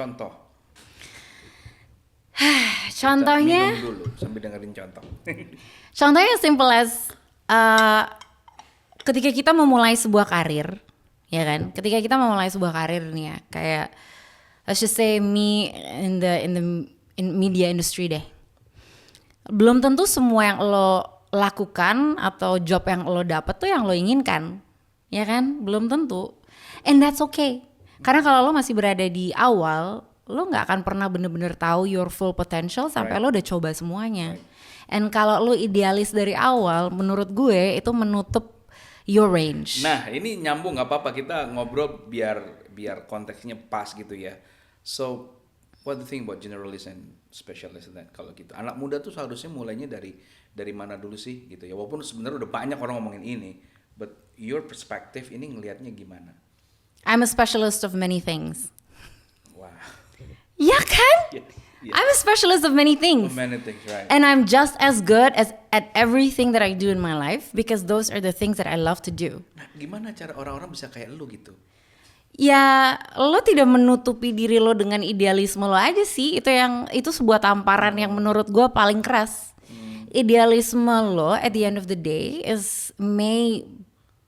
Contohnya minum dulu sambil dengerin contoh. Contohnya simple as ketika kita memulai sebuah karir, ya kan? Ketika kita memulai sebuah karir nih ya, kayak let's just say me in media industry deh. Belum tentu semua yang lo lakukan atau job yang lo dapet tuh yang lo inginkan, ya kan? Belum tentu. And that's okay. Karena kalau lo masih berada di awal, lo nggak akan pernah bener-bener tahu your full potential sampai lo udah coba semuanya. And kalau lo idealis dari awal, menurut gue itu menutup your range. Nah, ini nyambung, nggak apa-apa kita ngobrol biar konteksnya pas gitu ya. So, what do you think about generalist and specialist then? Kalau gitu, anak muda tuh seharusnya mulainya dari mana dulu sih gitu ya. Walaupun sebenarnya udah banyak orang ngomongin ini, but your perspective ini ngelihatnya gimana? I'm a specialist of many things. Wah. Ya kan? Yeah. I'm a specialist of many things. Many things, right? And I'm just as good at everything that I do in my life because those are the things that I love to do. Nah, gimana cara orang-orang bisa kayak lu gitu? Ya, lo tidak menutupi diri lo dengan idealisme lo aja sih. Itu sebuah tamparan yang menurut gue paling keras. Idealisme lo at the end of the day may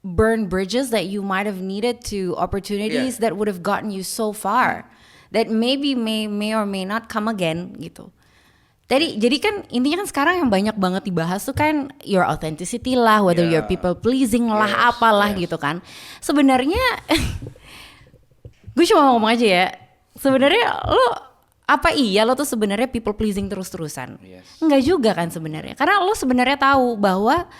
burn bridges that you might have needed to opportunities that would have gotten you so far. That maybe may or may not come again gitu. Jadi kan intinya kan sekarang yang banyak banget dibahas tuh kan your authenticity lah, whether you're people pleasing lah, apalah gitu kan. Sebenarnya gue cuma ngomong aja ya. Sebenarnya lo tuh sebenarnya people pleasing terus-terusan? Enggak juga kan sebenarnya. Karena lo sebenarnya tahu bahwa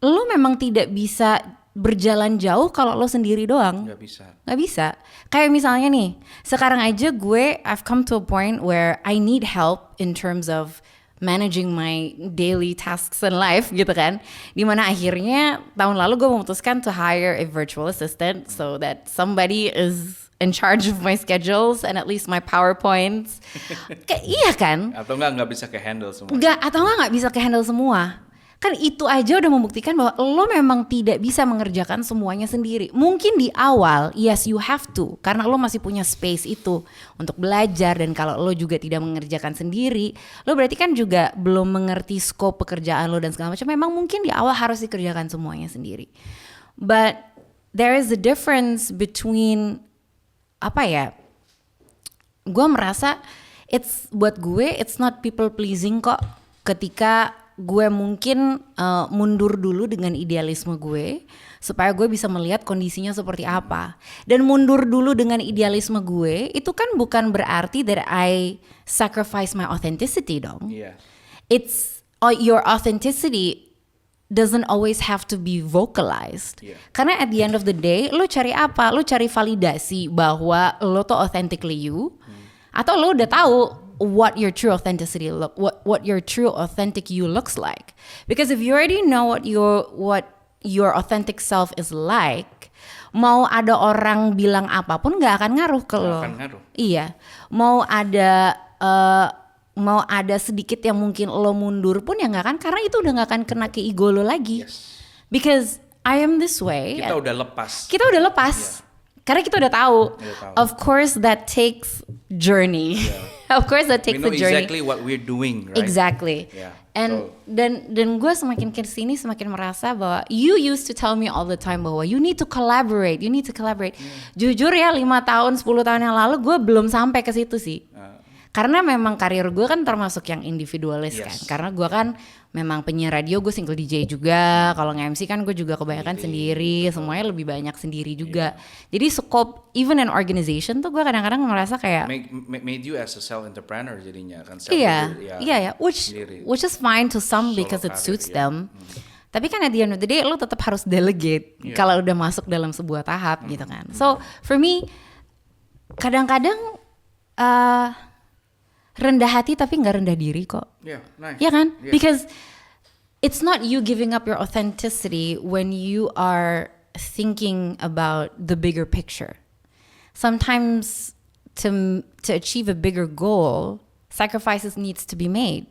lo memang tidak bisa berjalan jauh kalau lo sendiri doang. Nggak bisa. Kayak misalnya nih, sekarang aja I've come to a point where I need help in terms of managing my daily tasks in life gitu kan. Dimana akhirnya tahun lalu gue memutuskan to hire a virtual assistant so that somebody is in charge of my schedules and at least my PowerPoints. Iya kan? Atau nggak bisa ke-handle semua? Nggak bisa ke-handle semua. Kan itu aja udah membuktikan bahwa lo memang tidak bisa mengerjakan semuanya sendiri. Mungkin di awal, yes you have to, karena lo masih punya space itu untuk belajar. Dan kalau lo juga tidak mengerjakan sendiri, lo berarti kan juga belum mengerti scope pekerjaan lo dan segala macam. Memang mungkin di awal harus dikerjakan semuanya sendiri. But there is a difference between, gue merasa buat gue it's not people pleasing kok ketika gue mungkin mundur dulu dengan idealisme gue supaya gue bisa melihat kondisinya seperti apa. Dan mundur dulu dengan idealisme gue itu kan bukan berarti that I sacrifice my authenticity dong. It's your authenticity doesn't always have to be vocalized. Karena at the end of the day lo cari apa? Lo cari validasi bahwa lo tuh authentically you, atau lo udah tahu what your true authenticity what your true authentic you looks like. Because if you already know what your authentic self is like, mau ada orang bilang apapun nggak akan ngaruh ke lo. Iya, mau ada sedikit yang mungkin lo mundur pun ya nggak akan, karena itu udah nggak akan kena ke ego lo lagi. Because I am this way. Kita udah lepas. Karena kita udah tahu. Of course that takes journey. Of course that takes a journey. We know exactly what we're doing, right? Exactly. And dan gue semakin kesini semakin merasa bahwa you used to tell me all the time bahwa you need to collaborate. Jujur ya 5 tahun 10 tahun yang lalu gue belum sampai ke situ sih. Karena memang karir gue kan termasuk yang individualis kan. Karena gue kan memang penyiar radio, gue single DJ juga. Kalau nge-MC kan gue juga kebanyakan sendiri. Semuanya lebih banyak sendiri juga. Jadi scope even an organization tuh gue kadang-kadang merasa kayak made you as a self-entrepreneur jadinya kan. Iya. Which is fine to some because it suits them. Tapi kan at the end of the day lo tetap harus delegate kalau udah masuk dalam sebuah tahap gitu kan. So for me kadang-kadang rendah hati tapi nggak rendah diri kok. Nice. Ya kan? Because it's not you giving up your authenticity when you are thinking about the bigger picture. Sometimes to achieve a bigger goal, sacrifices needs to be made.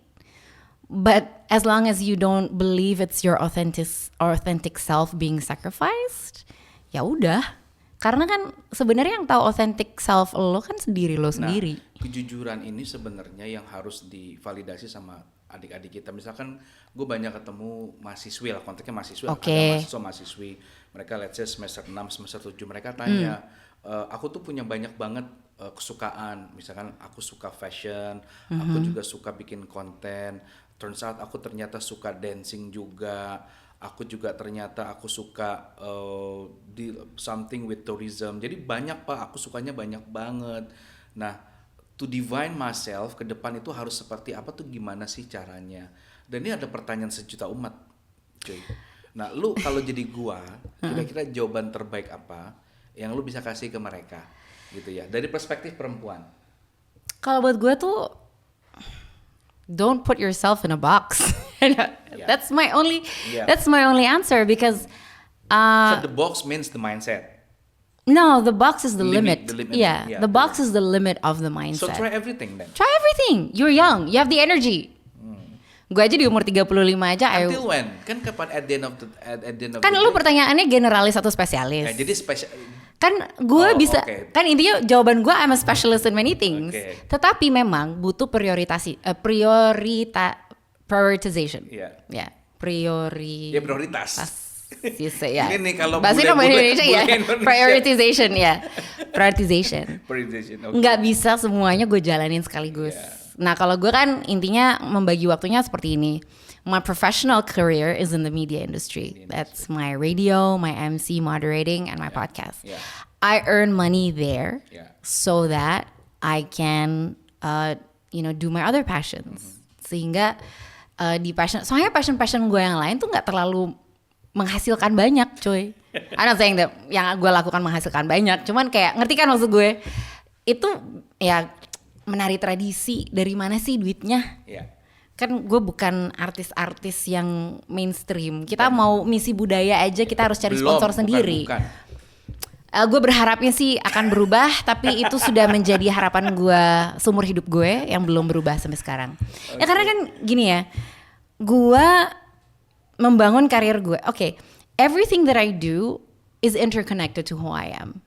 But as long as you don't believe it's your authentic self being sacrificed, ya udah. Karena kan sebenarnya yang tahu authentic self lo kan lo sendiri. Nah, kejujuran ini sebenarnya yang harus divalidasi sama adik-adik kita. Misalkan gue banyak ketemu mahasiswi lah, konteksnya mahasiswi, ada mahasiswa-mahasiswi. Mereka let's say semester 6, semester 7, mereka tanya, aku tuh punya banyak banget kesukaan. Misalkan aku suka fashion, aku juga suka bikin konten. Turns out aku ternyata suka dancing juga. Aku juga ternyata aku suka di something with tourism. Jadi banyak Pak, aku sukanya banyak banget. Nah, to define myself ke depan itu harus seperti apa tuh, gimana sih caranya? Dan ini ada pertanyaan sejuta umat, cuy. Nah, lu kalau jadi gua, kira-kira jawaban terbaik apa yang lu bisa kasih ke mereka, gitu ya? Dari perspektif perempuan. Kalau buat gue tuh, don't put yourself in a box. That's my only answer because So the box means the mindset. no, the box is the limit. The limit. Yeah, the box is the limit of the mindset. So try everything then. Try everything. You're young. You have the energy. Gue aja di umur 35 aja. Until when? Kan kapan at the end of the Kan day? lu pertanyaannya generalis atau spesialis? Ya, jadi spesial. Kan gue bisa, okay. kan intinya jawaban gue I'm a specialist in many things. Okay. Tetapi memang butuh prioritization. Iya. Ya, Ya prioritas. Ya. Ini nih kalau bahasa Indonesia ya, Indonesia. prioritization ya, prioritization. Prioritization, okay. Nggak bisa semuanya gue jalanin sekaligus. Yeah. Nah kalau gue kan intinya membagi waktunya seperti ini. My professional career is in the media industry. That's my radio, my MC, moderating, and my podcast. Yeah. I earn money there so that I can, do my other passions. Sehingga soalnya passion gue yang lain tuh nggak terlalu menghasilkan banyak, coy. I'm not saying that yang gue lakukan menghasilkan banyak, cuman kayak ngerti kan maksud gue? Itu ya menari tradisi, dari mana sih duitnya? Yeah. Kan gue bukan artis-artis yang mainstream. Kita mau misi budaya aja kita harus cari sponsor sendiri. Gue berharapnya sih akan berubah, tapi itu sudah menjadi harapan gue seumur hidup gue yang belum berubah sampai sekarang. Okay. Ya karena kan gini ya, gue membangun karir gue. Okay, everything that I do is interconnected to who I am.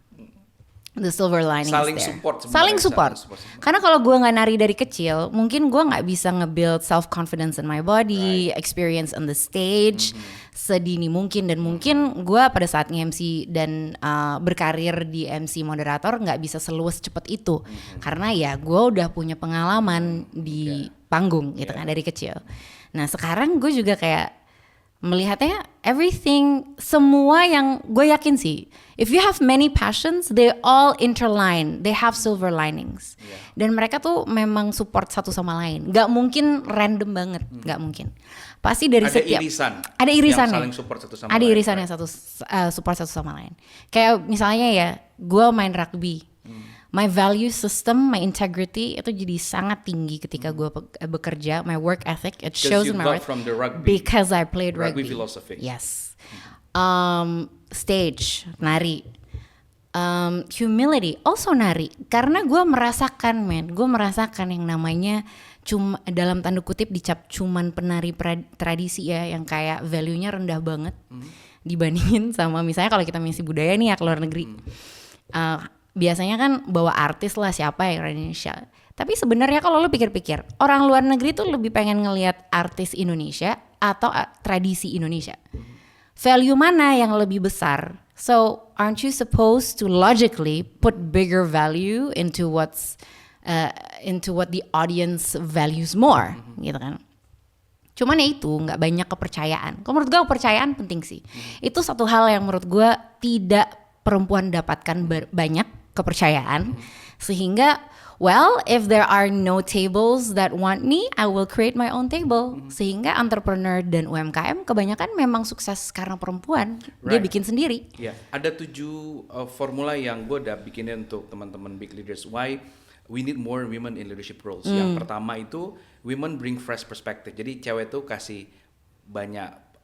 The silver lining Saling is there. support. Saling support. Karena kalau gue nggak nari dari kecil, mungkin gue nggak bisa nge-build self confidence in my body, experience on the stage sedini mungkin, dan mungkin gue pada saat nge-MC dan berkarir di MC moderator nggak bisa seluas cepet itu, karena ya gue udah punya pengalaman di panggung gitu kan dari kecil. Nah sekarang gue juga kayak melihatnya everything, semua yang gue yakin sih, if you have many passions, they all interline, they have silver linings. Dan mereka tuh memang support satu sama lain. Gak mungkin random banget, gak mungkin. Pasti dari setiap ada irisannya. Saling support satu sama ada lain. irisannya satu support satu sama lain. Kayak misalnya ya, gue main rugby. My value system, my integrity itu jadi sangat tinggi ketika gue bekerja. My work ethic, it shows in my work from the rugby. Because I played rugby. Philosophy. Yes. Stage, nari. Humility, also nari. Karena gue merasakan yang namanya cuma dalam tanda kutip dicap cuman penari tradisi ya, yang kayak value-nya rendah banget dibandingin sama misalnya kalau kita misi budaya nih ya ke luar negeri. Biasanya kan bawa artis lah, siapa yang orang Indonesia. Tapi sebenarnya kalau lo pikir-pikir, orang luar negeri tuh lebih pengen ngelihat artis Indonesia atau tradisi Indonesia. Value mana yang lebih besar? So aren't you supposed to logically put bigger value into what the audience values more, gitu kan? Cuman ya itu nggak banyak kepercayaan. Kalau menurut gue kepercayaan penting sih. Itu satu hal yang menurut gue tidak perempuan dapatkan banyak kepercayaan, sehingga if there are no tables that want me, I will create my own table. Sehingga entrepreneur dan UMKM kebanyakan memang sukses karena perempuan. Dia bikin sendiri. Ya, ada 7 formula yang gue udah bikinin untuk teman-teman big leaders. Why we need more women in leadership roles. Yang pertama itu women bring fresh perspective. Jadi cewek tuh kasih banyak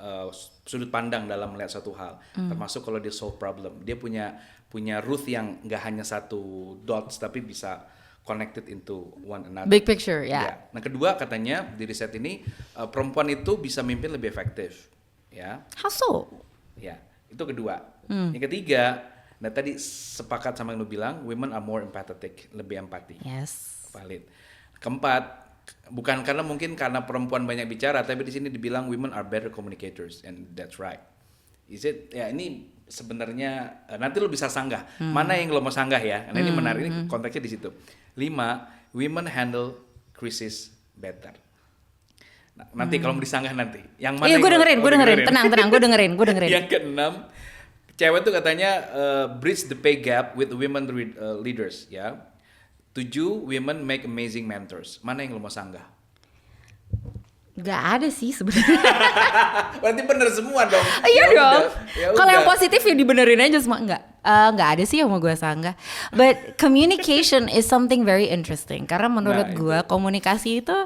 sudut pandang dalam melihat satu hal, termasuk kalau dia solve problem. Dia punya Ruth yang nggak hanya satu dots tapi bisa connected into one another. Big picture, ya. Ya. Nah, kedua katanya di riset ini perempuan itu bisa mimpin lebih efektif, ya. How so? Ya, itu kedua. Yang ketiga, nah tadi sepakat sama yang lu bilang, women are more empathetic, lebih empati. Yes. Valid. Keempat, bukan karena perempuan banyak bicara, tapi di sini dibilang women are better communicators, and that's right. Is it? Ya ini sebenarnya nanti lo bisa sanggah. Mana yang lo mau sanggah ya? Nah ini menarik, ini konteksnya di situ. 5, women handle crisis better. Nah, nanti kalau mau disanggah nanti. Yang mana? Iya, gue dengerin. Tenang, gue dengerin. Yang keenam, cewek tuh katanya bridge the pay gap with women leaders, ya. 7, women make amazing mentors. Mana yang lo mau sanggah? Gak ada sih sebenarnya. Berarti bener semua dong. Iya dong. Ya Kalau yang udah. positif ya dibenerin aja semua. Nggak ada sih yang mau gue sanggah. But communication is something very interesting. Karena menurut Nah, gue komunikasi itu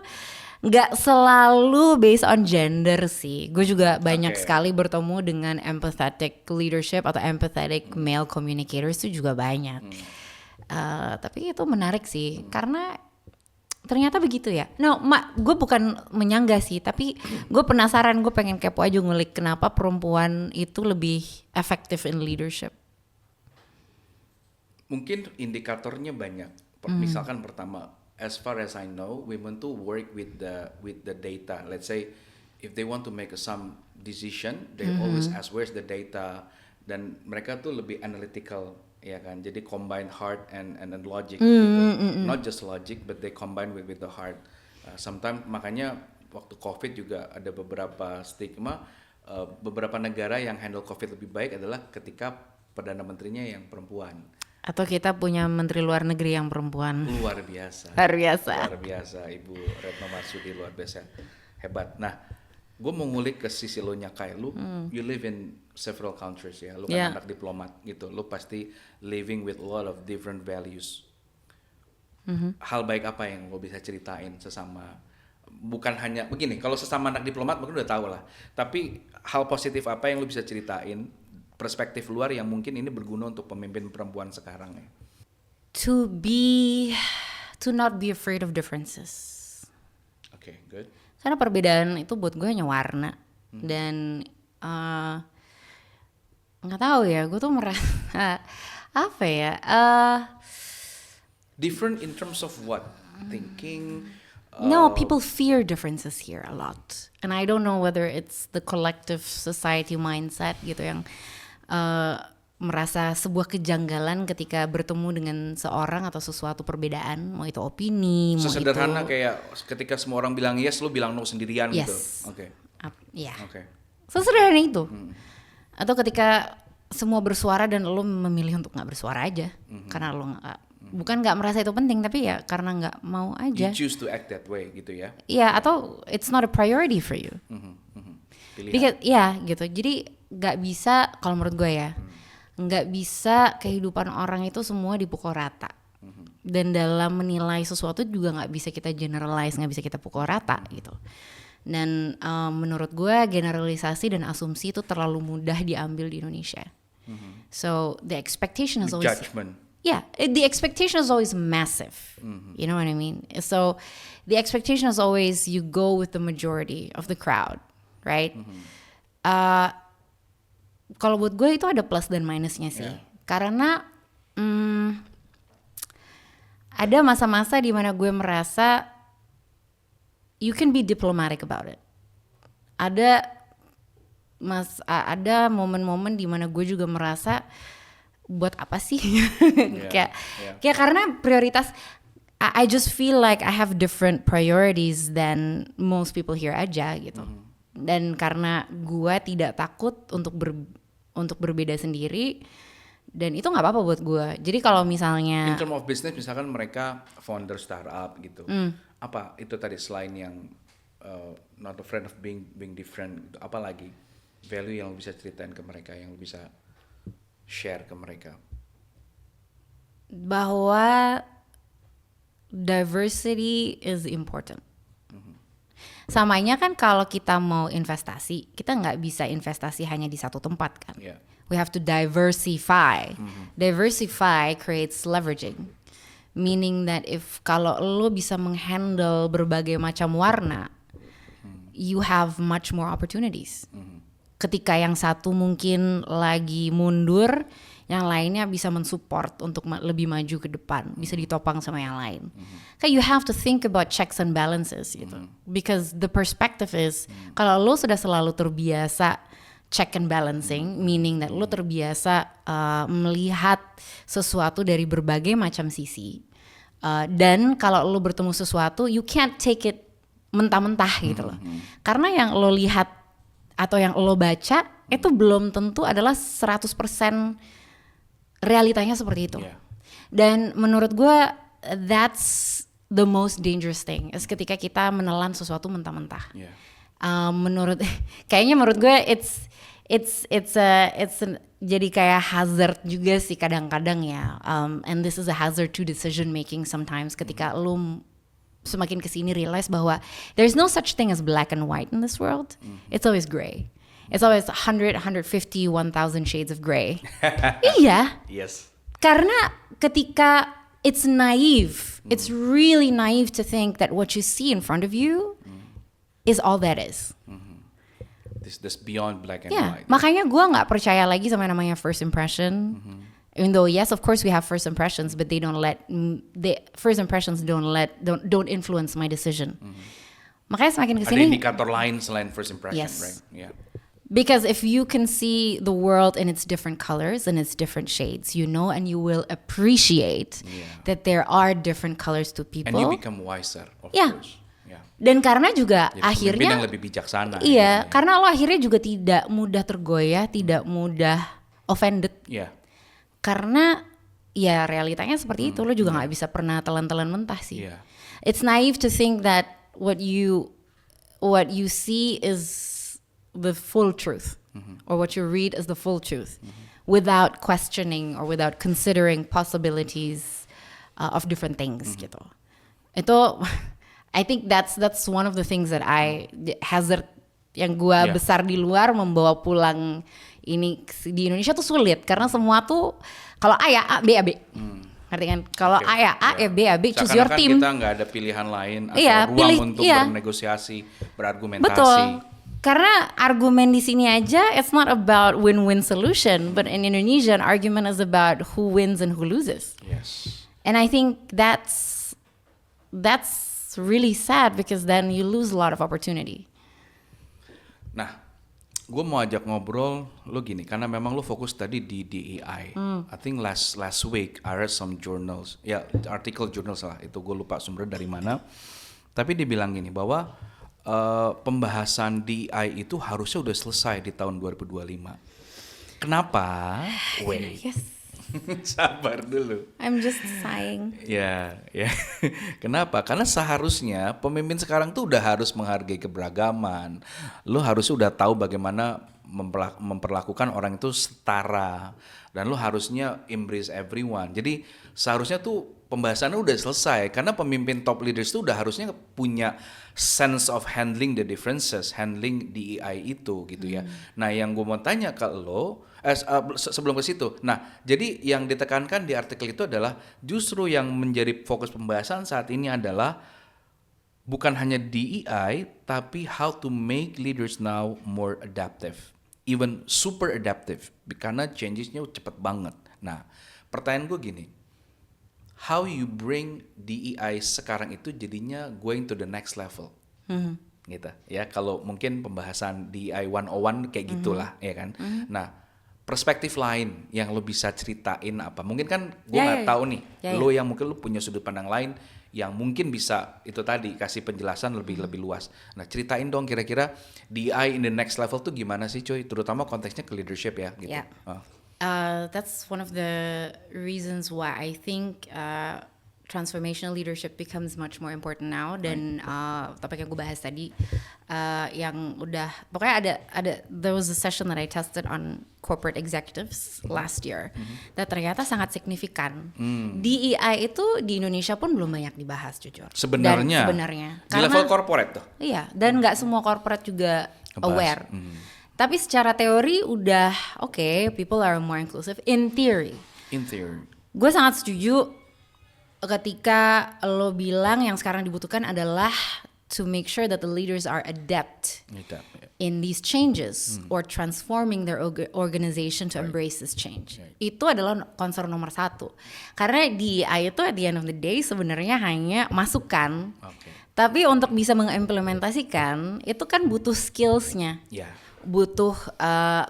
nggak selalu based on gender sih. Gue juga banyak Oke. sekali bertemu dengan empathetic leadership atau empathetic male communicators itu juga banyak. Tapi itu menarik sih. Karena ternyata begitu ya. No, gue bukan menyanggah sih, tapi gue penasaran, gue pengen kepo aja ngulik kenapa perempuan itu lebih efektif in leadership. Mungkin indikatornya banyak. Misalkan pertama, as far as I know, women to work with the data. Let's say if they want to make some decision, they always ask where's the data, dan mereka tuh lebih analytical, ya kan. Jadi combine heart and logic gitu. Not just logic, but they combine with the heart. Sometimes makanya waktu COVID juga ada beberapa stigma, beberapa negara yang handle COVID lebih baik adalah ketika perdana menterinya yang perempuan. Atau kita punya menteri luar negeri yang perempuan. Luar biasa. Luar biasa. Ibu Retno Marsudi luar biasa, hebat. Nah, gue mau ngulik ke sisi lo nya, Kai. Lu you live in several countries ya, lu kan Yeah. anak diplomat gitu, lu pasti living with a lot of different values. Hal baik apa yang lo bisa ceritain sesama, bukan hanya begini, kalau sesama anak diplomat mungkin udah tahu lah, tapi hal positif apa yang lo bisa ceritain, perspektif luar yang mungkin ini berguna untuk pemimpin perempuan sekarang ya. To not be afraid of differences. Oke, good. Karena perbedaan itu buat gue hanya warna. Dan nggak tahu ya, gue tuh merasa apa ya? Different in terms of what? Thinking. No, people fear differences here a lot, and I don't know whether it's the collective society mindset gitu yang merasa sebuah kejanggalan ketika bertemu dengan seorang atau sesuatu perbedaan, mau itu opini, mau Sesederhana itu kayak ketika semua orang bilang yes, lu bilang no sendirian gitu. yes, Oke. Ya, Oke. sesederhana itu. Atau ketika semua bersuara dan lo memilih untuk nggak bersuara aja, karena lo nggak merasa itu penting, tapi ya karena nggak mau You aja. choose to act that way gitu ya. Iya, atau it's not a priority for you. Pilihan. Because, ya gitu. Jadi nggak bisa, kalau menurut gue ya, nggak bisa kehidupan orang itu semua dipukul rata. Dan dalam menilai sesuatu juga nggak bisa kita generalize, nggak bisa kita pukul rata gitu. Dan menurut gue generalisasi dan asumsi itu terlalu mudah diambil di Indonesia. So the expectation is The always judgment. yeah, the expectation is always massive. You know what I mean? So the expectation is always you go with the majority of the crowd, right? Kalau buat gue itu ada plus dan minusnya sih. Yeah. Karena ada masa-masa di mana gue merasa you can be diplomatic about it. Ada momen-momen di mana gue juga merasa buat apa sih? kayak karena prioritas I just feel like I have different priorities than most people here aja gitu. Dan karena gue tidak takut untuk berbeda sendiri, dan itu nggak apa-apa buat gue. Jadi kalau misalnya In terms of business, misalkan mereka founder startup gitu, apa itu tadi selain yang not afraid of being different, gitu, apa lagi value yang lo bisa ceritain ke mereka, yang lo bisa share ke mereka? bahwa diversity is important. Samanya kan kalau kita mau investasi, kita nggak bisa investasi hanya di satu tempat kan. Yeah. We have to diversify. Diversify creates leveraging. Meaning that kalau lo bisa menghandle berbagai macam warna, you have much more opportunities. Ketika yang satu mungkin lagi mundur, yang lainnya bisa mensupport untuk lebih maju ke depan, bisa ditopang sama yang lain. Kayak you have to think about checks and balances gitu. Because the perspective is, kalau lo sudah selalu terbiasa check and balancing, meaning that lo terbiasa melihat sesuatu dari berbagai macam sisi. Dan kalau lo bertemu sesuatu, you can't take it mentah-mentah gitu loh. Karena yang lo lihat atau yang lo baca, itu belum tentu adalah 100% realitanya seperti itu. Dan menurut gue, that's the most dangerous thing, is ketika kita menelan sesuatu mentah-mentah. Kayaknya menurut gue it's jadi kayak hazard juga sih kadang-kadang ya. And this is a hazard to decision making sometimes ketika lu semakin kesini realize bahwa there's no such thing as black and white in this world. It's always gray. It's always 100, 150, 1000 shades of gray. Iya. Yes. Karena ketika it's naive, it's really naive to think that what you see in front of you is all that is. This beyond black and white. Makanya gue nggak percaya lagi sama namanya first impression. Even though yes, of course we have first impressions, but first impressions don't influence my decision. Makanya semakin kesini. Ada indikator lain selain first impression, Yes. right? Yeah. Because if you can see the world in its different colors and its different shades, you know, and you will appreciate that there are different colors to people. And you become wiser, of Yeah. course. Yeah. Dan karena juga Jadi akhirnya pemimpin yang lebih bijaksana. iya, karena lo akhirnya juga tidak mudah tergoyah, tidak mudah offended. Iya. Karena ya realitanya seperti itu, lo juga nggak bisa pernah telan-telan mentah sih. Iya. It's naive to think that what you see is the full truth, or what you read is the full truth, without questioning or without considering possibilities of different things gitu. Itu I think that's one of the things that hazard yang gua besar di luar membawa pulang ini di Indonesia tuh sulit karena semua tuh kalau A ya A, B ya B. Ngerti kan? Kalau A ya A, B ya B, choose your team. Kita nggak ada pilihan lain atau ruang untuk bernegosiasi, berargumentasi. Betul. Karena argumen di sini aja, it's not about win-win solution, but in Indonesia, an argument is about who wins and who loses. Yes. And I think that's really sad because then you lose a lot of opportunity. Nah, gue mau ajak ngobrol lo gini, karena memang lo fokus tadi di DEI. I think last week I read some journals, article journals lah, itu gue lupa sumber dari mana. Tapi dia bilang gini bahwa pembahasan DEI itu harusnya udah selesai di tahun 2025. Kenapa? Wait. Yes. Sabar dulu. I'm just sighing. Ya. Kenapa? Karena seharusnya pemimpin sekarang tuh udah harus menghargai keberagaman. Lo harusnya udah tahu bagaimana memperlakukan orang itu setara. Dan lo harusnya embrace everyone. Jadi seharusnya tuh pembahasannya udah selesai. Karena pemimpin top leaders tuh udah harusnya punya sense of handling the differences, handling DEI itu gitu ya. Nah yang gue mau tanya ke lo, sebelum ke situ. Nah jadi yang ditekankan di artikel itu adalah justru yang menjadi fokus pembahasan saat ini adalah bukan hanya DEI, tapi how to make leaders now more adaptive. Even super adaptive, karena changesnya cepet banget. Nah pertanyaan gue gini, how you bring DEI sekarang itu jadinya going to the next level, gitu ya. Kalau mungkin pembahasan DEI 101 kayak gitulah, ya kan. Nah, perspektif lain yang lo bisa ceritain apa? Mungkin kan gue nggak tahu nih, lo yang mungkin lo punya sudut pandang lain yang mungkin bisa itu tadi kasih penjelasan lebih luas. Nah, ceritain dong kira-kira DEI in the next level tuh gimana sih, coy? Terutama konteksnya ke leadership ya, gitu. Yeah. That's one of the reasons why I think transformational leadership becomes much more important now. Dan topik yang gue bahas tadi, yang udah pokoknya ada there was a session that I tested on corporate executives last year, dan ternyata sangat signifikan. DEI itu di Indonesia pun belum banyak dibahas jujur. Sebenarnya di level corporate tuh. Iya, dan nggak semua corporate juga aware. Tapi secara teori udah oke, people are more inclusive in theory. In theory. Gue sangat setuju ketika lo bilang yang sekarang dibutuhkan adalah to make sure that the leaders are adept in these changes or transforming their organization to embrace this change. Itu adalah concern nomor 1. Karena DEI itu at the end of the day sebenarnya hanya masukan. Tapi untuk bisa mengimplementasikan itu kan butuh skillsnya. Butuh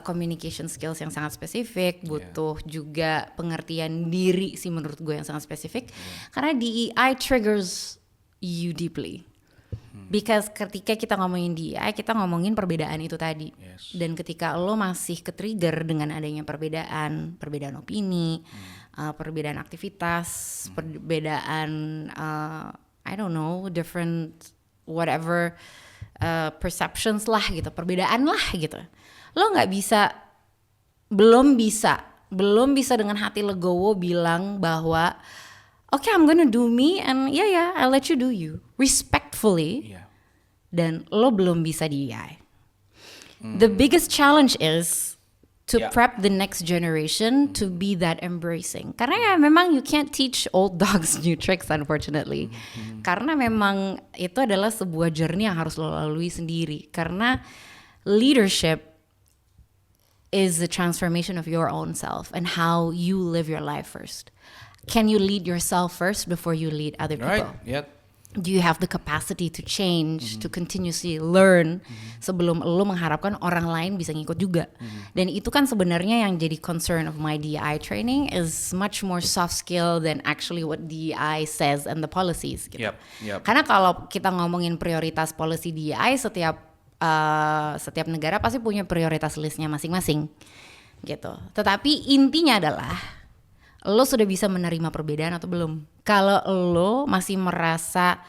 communication skills yang sangat spesifik, butuh juga pengertian diri sih menurut gue yang sangat spesifik. Karena DEI triggers you deeply. Because ketika kita ngomongin DEI, kita ngomongin perbedaan itu tadi. Dan ketika lo masih ke-trigger dengan adanya perbedaan opini, perbedaan aktivitas, perbedaan I don't know, different whatever perceptions lah gitu, perbedaan lah gitu. Lo nggak bisa, belum bisa dengan hati legowo bilang bahwa okay, I'm gonna do me and yeah, I'll let you do you respectfully. Dan lo belum bisa DEI. The biggest challenge is to prep the next generation to be that embracing. Karena ya memang you can't teach old dogs new tricks unfortunately. Karena memang itu adalah sebuah journey yang harus lo lalui sendiri. Karena leadership is the transformation of your own self and how you live your life first. Can you lead yourself first before you lead other people? Do you have the capacity to change, to continuously learn sebelum lo mengharapkan orang lain bisa ngikut juga. Dan itu kan sebenarnya yang jadi concern of my DEI training is much more soft skill than actually what DEI says and the policies gitu. Karena kalau kita ngomongin prioritas policy DEI, setiap negara pasti punya prioritas listnya masing-masing gitu. Tetapi intinya adalah lo sudah bisa menerima perbedaan atau belum? Kalau lo masih merasa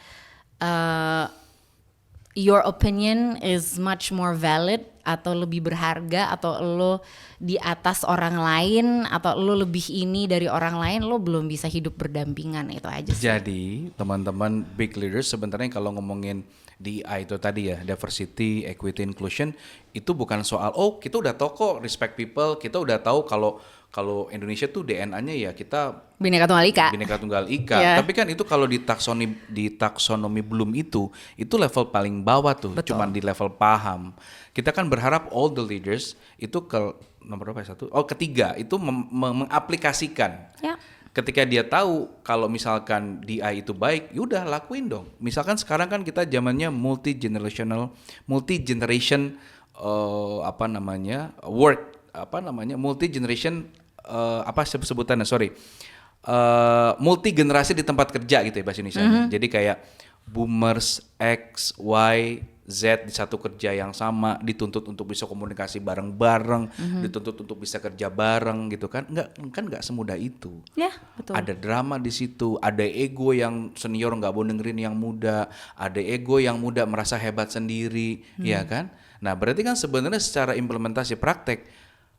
your opinion is much more valid atau lebih berharga atau lo di atas orang lain atau lo lebih ini dari orang lain, lo belum bisa hidup berdampingan, itu aja sih. Jadi teman-teman big leaders sebenarnya kalau ngomongin DEI itu tadi ya, diversity, equity, inclusion, itu bukan soal kita udah tahu kok respect people, kita udah tahu kalau Indonesia tuh DNA-nya ya kita Bhinneka Tunggal Ika. Tapi kan itu kalau di taksonomi belum itu level paling bawah tuh. Betul. Cuman di level paham. Kita kan berharap all the leaders itu nomor berapa ya? Ketiga itu mengaplikasikan. Ketika dia tahu kalau misalkan DI itu baik, yaudah lakuin dong. Misalkan sekarang kan kita zamannya multi generation multi generation sebutannya multi generasi di tempat kerja gitu ya bahasa Indonesia. Jadi kayak boomers, X, Y, Z di satu kerja yang sama, dituntut untuk bisa komunikasi bareng-bareng, dituntut untuk bisa kerja bareng gitu kan. Nggak semudah itu. Ya, betul. Ada drama di situ, ada ego yang senior nggak mau dengerin yang muda, ada ego yang muda merasa hebat sendiri, ya kan? Nah, berarti kan sebenarnya secara implementasi praktek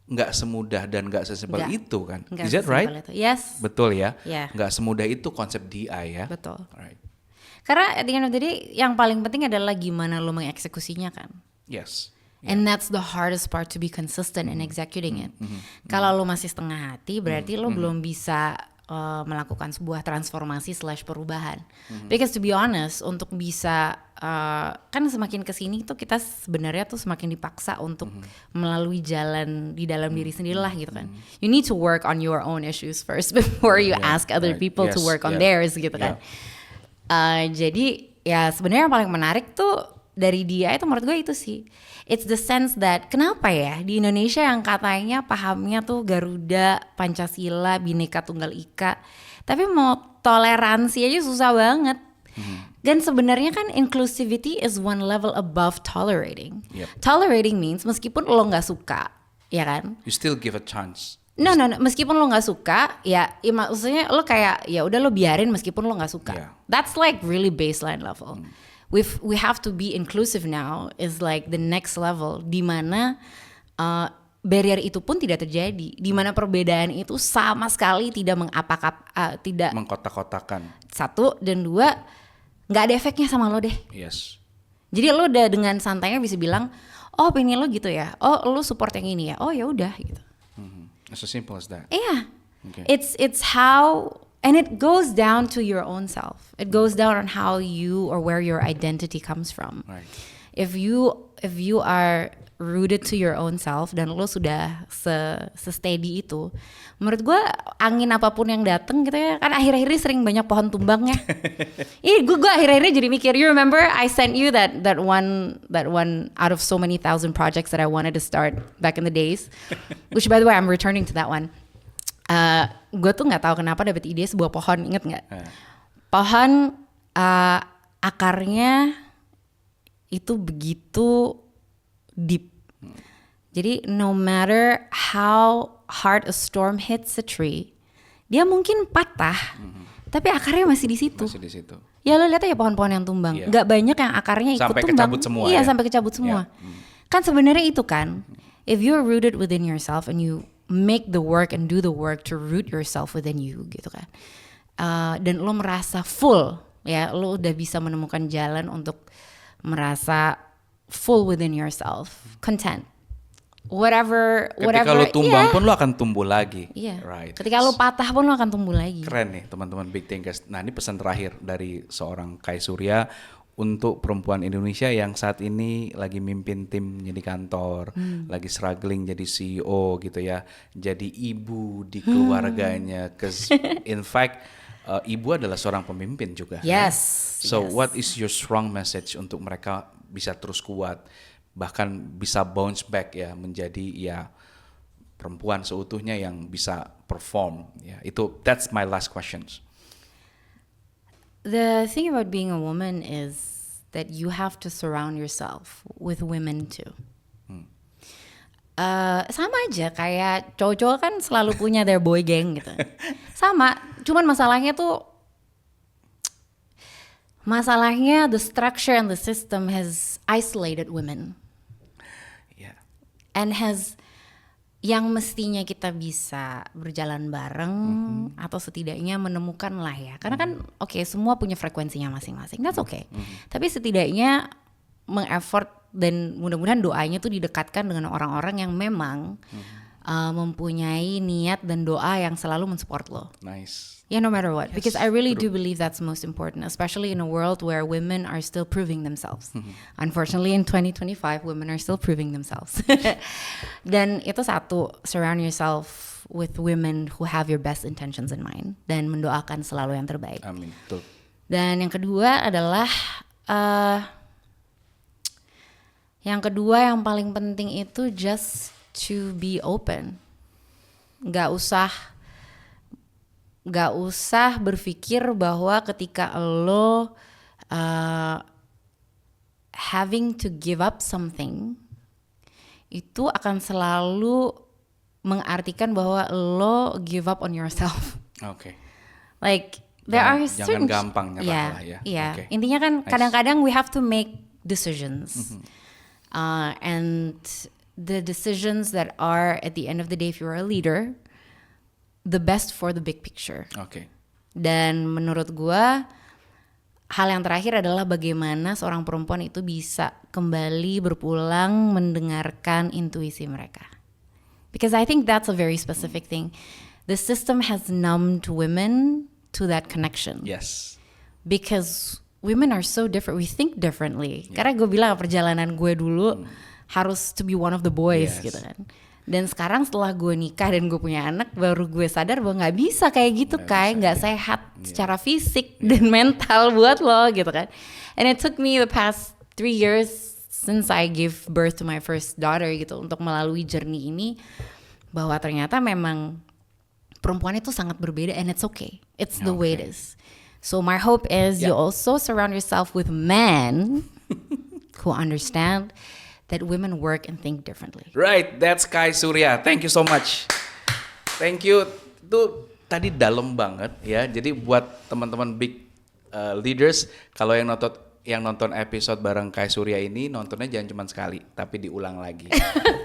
nggak semudah dan nggak sesimpel itu kan? Is that right? Itu. Yes. Betul ya? Yeah. Nggak semudah itu konsep DI ya? Betul. Alright. Karena at the end of the day yang paling penting adalah gimana lo mengeksekusinya kan. Yes. And that's the hardest part, to be consistent in executing it. Kalau lo masih setengah hati berarti lo belum bisa melakukan sebuah transformasi / perubahan. Because to be honest, untuk bisa kan semakin kesini tuh kita sebenarnya tuh semakin dipaksa untuk melalui jalan di dalam diri sendiri lah gitu kan. You need to work on your own issues first before you ask other people to work on theirs gitu kan. Jadi ya sebenarnya yang paling menarik tuh dari dia itu menurut gue itu sih, it's the sense that kenapa ya di Indonesia yang katanya pahamnya tuh Garuda, Pancasila, Bhinneka Tunggal Ika, tapi mau toleransi aja susah banget. Dan sebenarnya kan inclusivity is one level above tolerating. Tolerating means meskipun lo nggak suka, ya kan? You still give a chance. No, meskipun lo nggak suka, ya maksudnya lo kayak ya udah lo biarin meskipun lo nggak suka. That's like really baseline level. We have to be inclusive now is like the next level, di mana barrier itu pun tidak terjadi, di mana perbedaan itu sama sekali tidak tidak mengkotak-kotakan. Satu dan dua, nggak ada efeknya sama lo deh. Yes. Jadi lo udah dengan santainya bisa bilang, oh opini lo gitu ya, oh lo support yang ini ya, oh ya udah gitu. As simple as that. Iya. Okay. It's how And it goes down to your own self. It goes down on how you or where your identity comes from. Right. If you are rooted to your own self dan lo sudah se-steady itu, menurut gue angin apapun yang dateng gitu ya, kan akhir-akhir ini sering banyak pohon tumbang ya. Gue akhir-akhir ini jadi mikir, you remember I sent you that one out of so many thousand projects that I wanted to start back in the days, which by the way I'm returning to that one. Gue tuh nggak tahu kenapa dapet ide sebuah pohon, inget nggak? Pohon akarnya itu begitu deep. Jadi no matter how hard a storm hits a tree, dia mungkin patah, tapi akarnya masih di situ. Masih di situ. Ya lo lihat aja pohon-pohon yang tumbang, nggak banyak yang akarnya ikut sampai tumbang. Kecabut semua, iya ya? Sampai kecabut semua. Kan sebenarnya itu kan, if you're rooted within yourself and you make the work and do the work to root yourself within you gitu kan, dan lo merasa full, ya lo udah bisa menemukan jalan untuk merasa full within yourself, content. Whatever. Ketika lo tumbang pun lo akan tumbuh lagi. Iya. Right. Ketika lo patah pun lo akan tumbuh lagi. Keren nih teman-teman Big Thinkers. Nah, ini pesan terakhir dari seorang Kai Surya untuk perempuan Indonesia yang saat ini lagi mimpin tim di kantor, lagi struggling jadi CEO gitu ya, jadi ibu di keluarganya. 'Cause in fact ibu adalah seorang pemimpin juga. Yes. So yes. what is your strong message untuk mereka bisa terus kuat, bahkan bisa bounce back ya menjadi ya perempuan seutuhnya yang bisa perform ya. That's my last questions. The thing about being a woman is that you have to surround yourself with women too. Sama aja kayak cowok-cowok kan selalu punya their boy gang gitu. Sama, cuman masalahnya the structure and the system has isolated women. Yeah. And has yang mestinya kita bisa berjalan bareng atau setidaknya menemukan lah ya. Karena kan oke, semua punya frekuensinya masing-masing. That's okay. Tapi setidaknya meng-effort dan mudah-mudahan doanya tuh didekatkan dengan orang-orang yang memang mempunyai niat dan doa yang selalu mensupport lo. Nice. Yeah, no matter what. Yes, Because I really do true. believe that's most important, especially in a world where women are still proving themselves. Unfortunately, in 2025, women are still proving themselves. Dan itu satu, surround yourself with women who have your best intentions in mind dan mendoakan selalu yang terbaik. Amin. Betul. Dan yang kedua adalah yang paling penting itu just to be open. Gak usah berpikir bahwa ketika lo having to give up something itu akan selalu mengartikan bahwa lo give up on yourself. Oke. Like there are Jangan certain gampang nyerah lah ya. Iya. Okay. Intinya kan Nice. kadang-kadang we have to make decisions. And the decisions that are at the end of the day, if you're a leader, the best for the big picture. Oke. Dan menurut gua hal yang terakhir adalah bagaimana seorang perempuan itu bisa kembali berpulang mendengarkan intuisi mereka. Because I think that's a very specific thing. The system has numbed women to that connection. Yes. Because women are so different, we think differently. Karena gue bilang perjalanan gue dulu harus to be one of the boys Yes. gitu kan. Dan sekarang setelah gue nikah dan gue punya anak, baru gue sadar bahwa nggak bisa kayak gitu, kayak nggak sehat secara fisik dan mental buat lo gitu kan. And it took me the past 3 years since I gave birth to my first daughter gitu untuk melalui journey ini, bahwa ternyata memang perempuan itu sangat berbeda and it's okay. It's the way it is. So my hope is you also surround yourself with men who understand that women work and think differently. Right, that's Kai Surya. Thank you so much. Thank you. Itu tadi dalam banget ya. Jadi buat teman-teman big leaders, kalau yang nonton episode bareng Kai Surya ini, nontonnya jangan cuma sekali, tapi diulang lagi.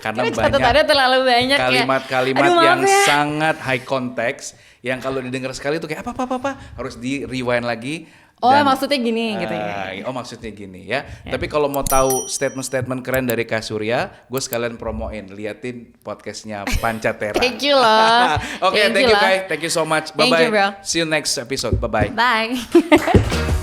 Karena banyak terlalu banyak kalimat-kalimat yang sangat high context, yang kalau didengar sekali itu kayak apa harus di rewind lagi. Oh, maksudnya gini gitu ya. Oh, maksudnya gini ya. Tapi kalau mau tahu statement-statement keren dari Kak Surya, gue sekalian promoin, liatin podcastnya Pancatera. Thank you loh. Oke, thank you guys. Thank you so much. Bye-bye. Thank you, bro. See you next episode. Bye-bye. Bye.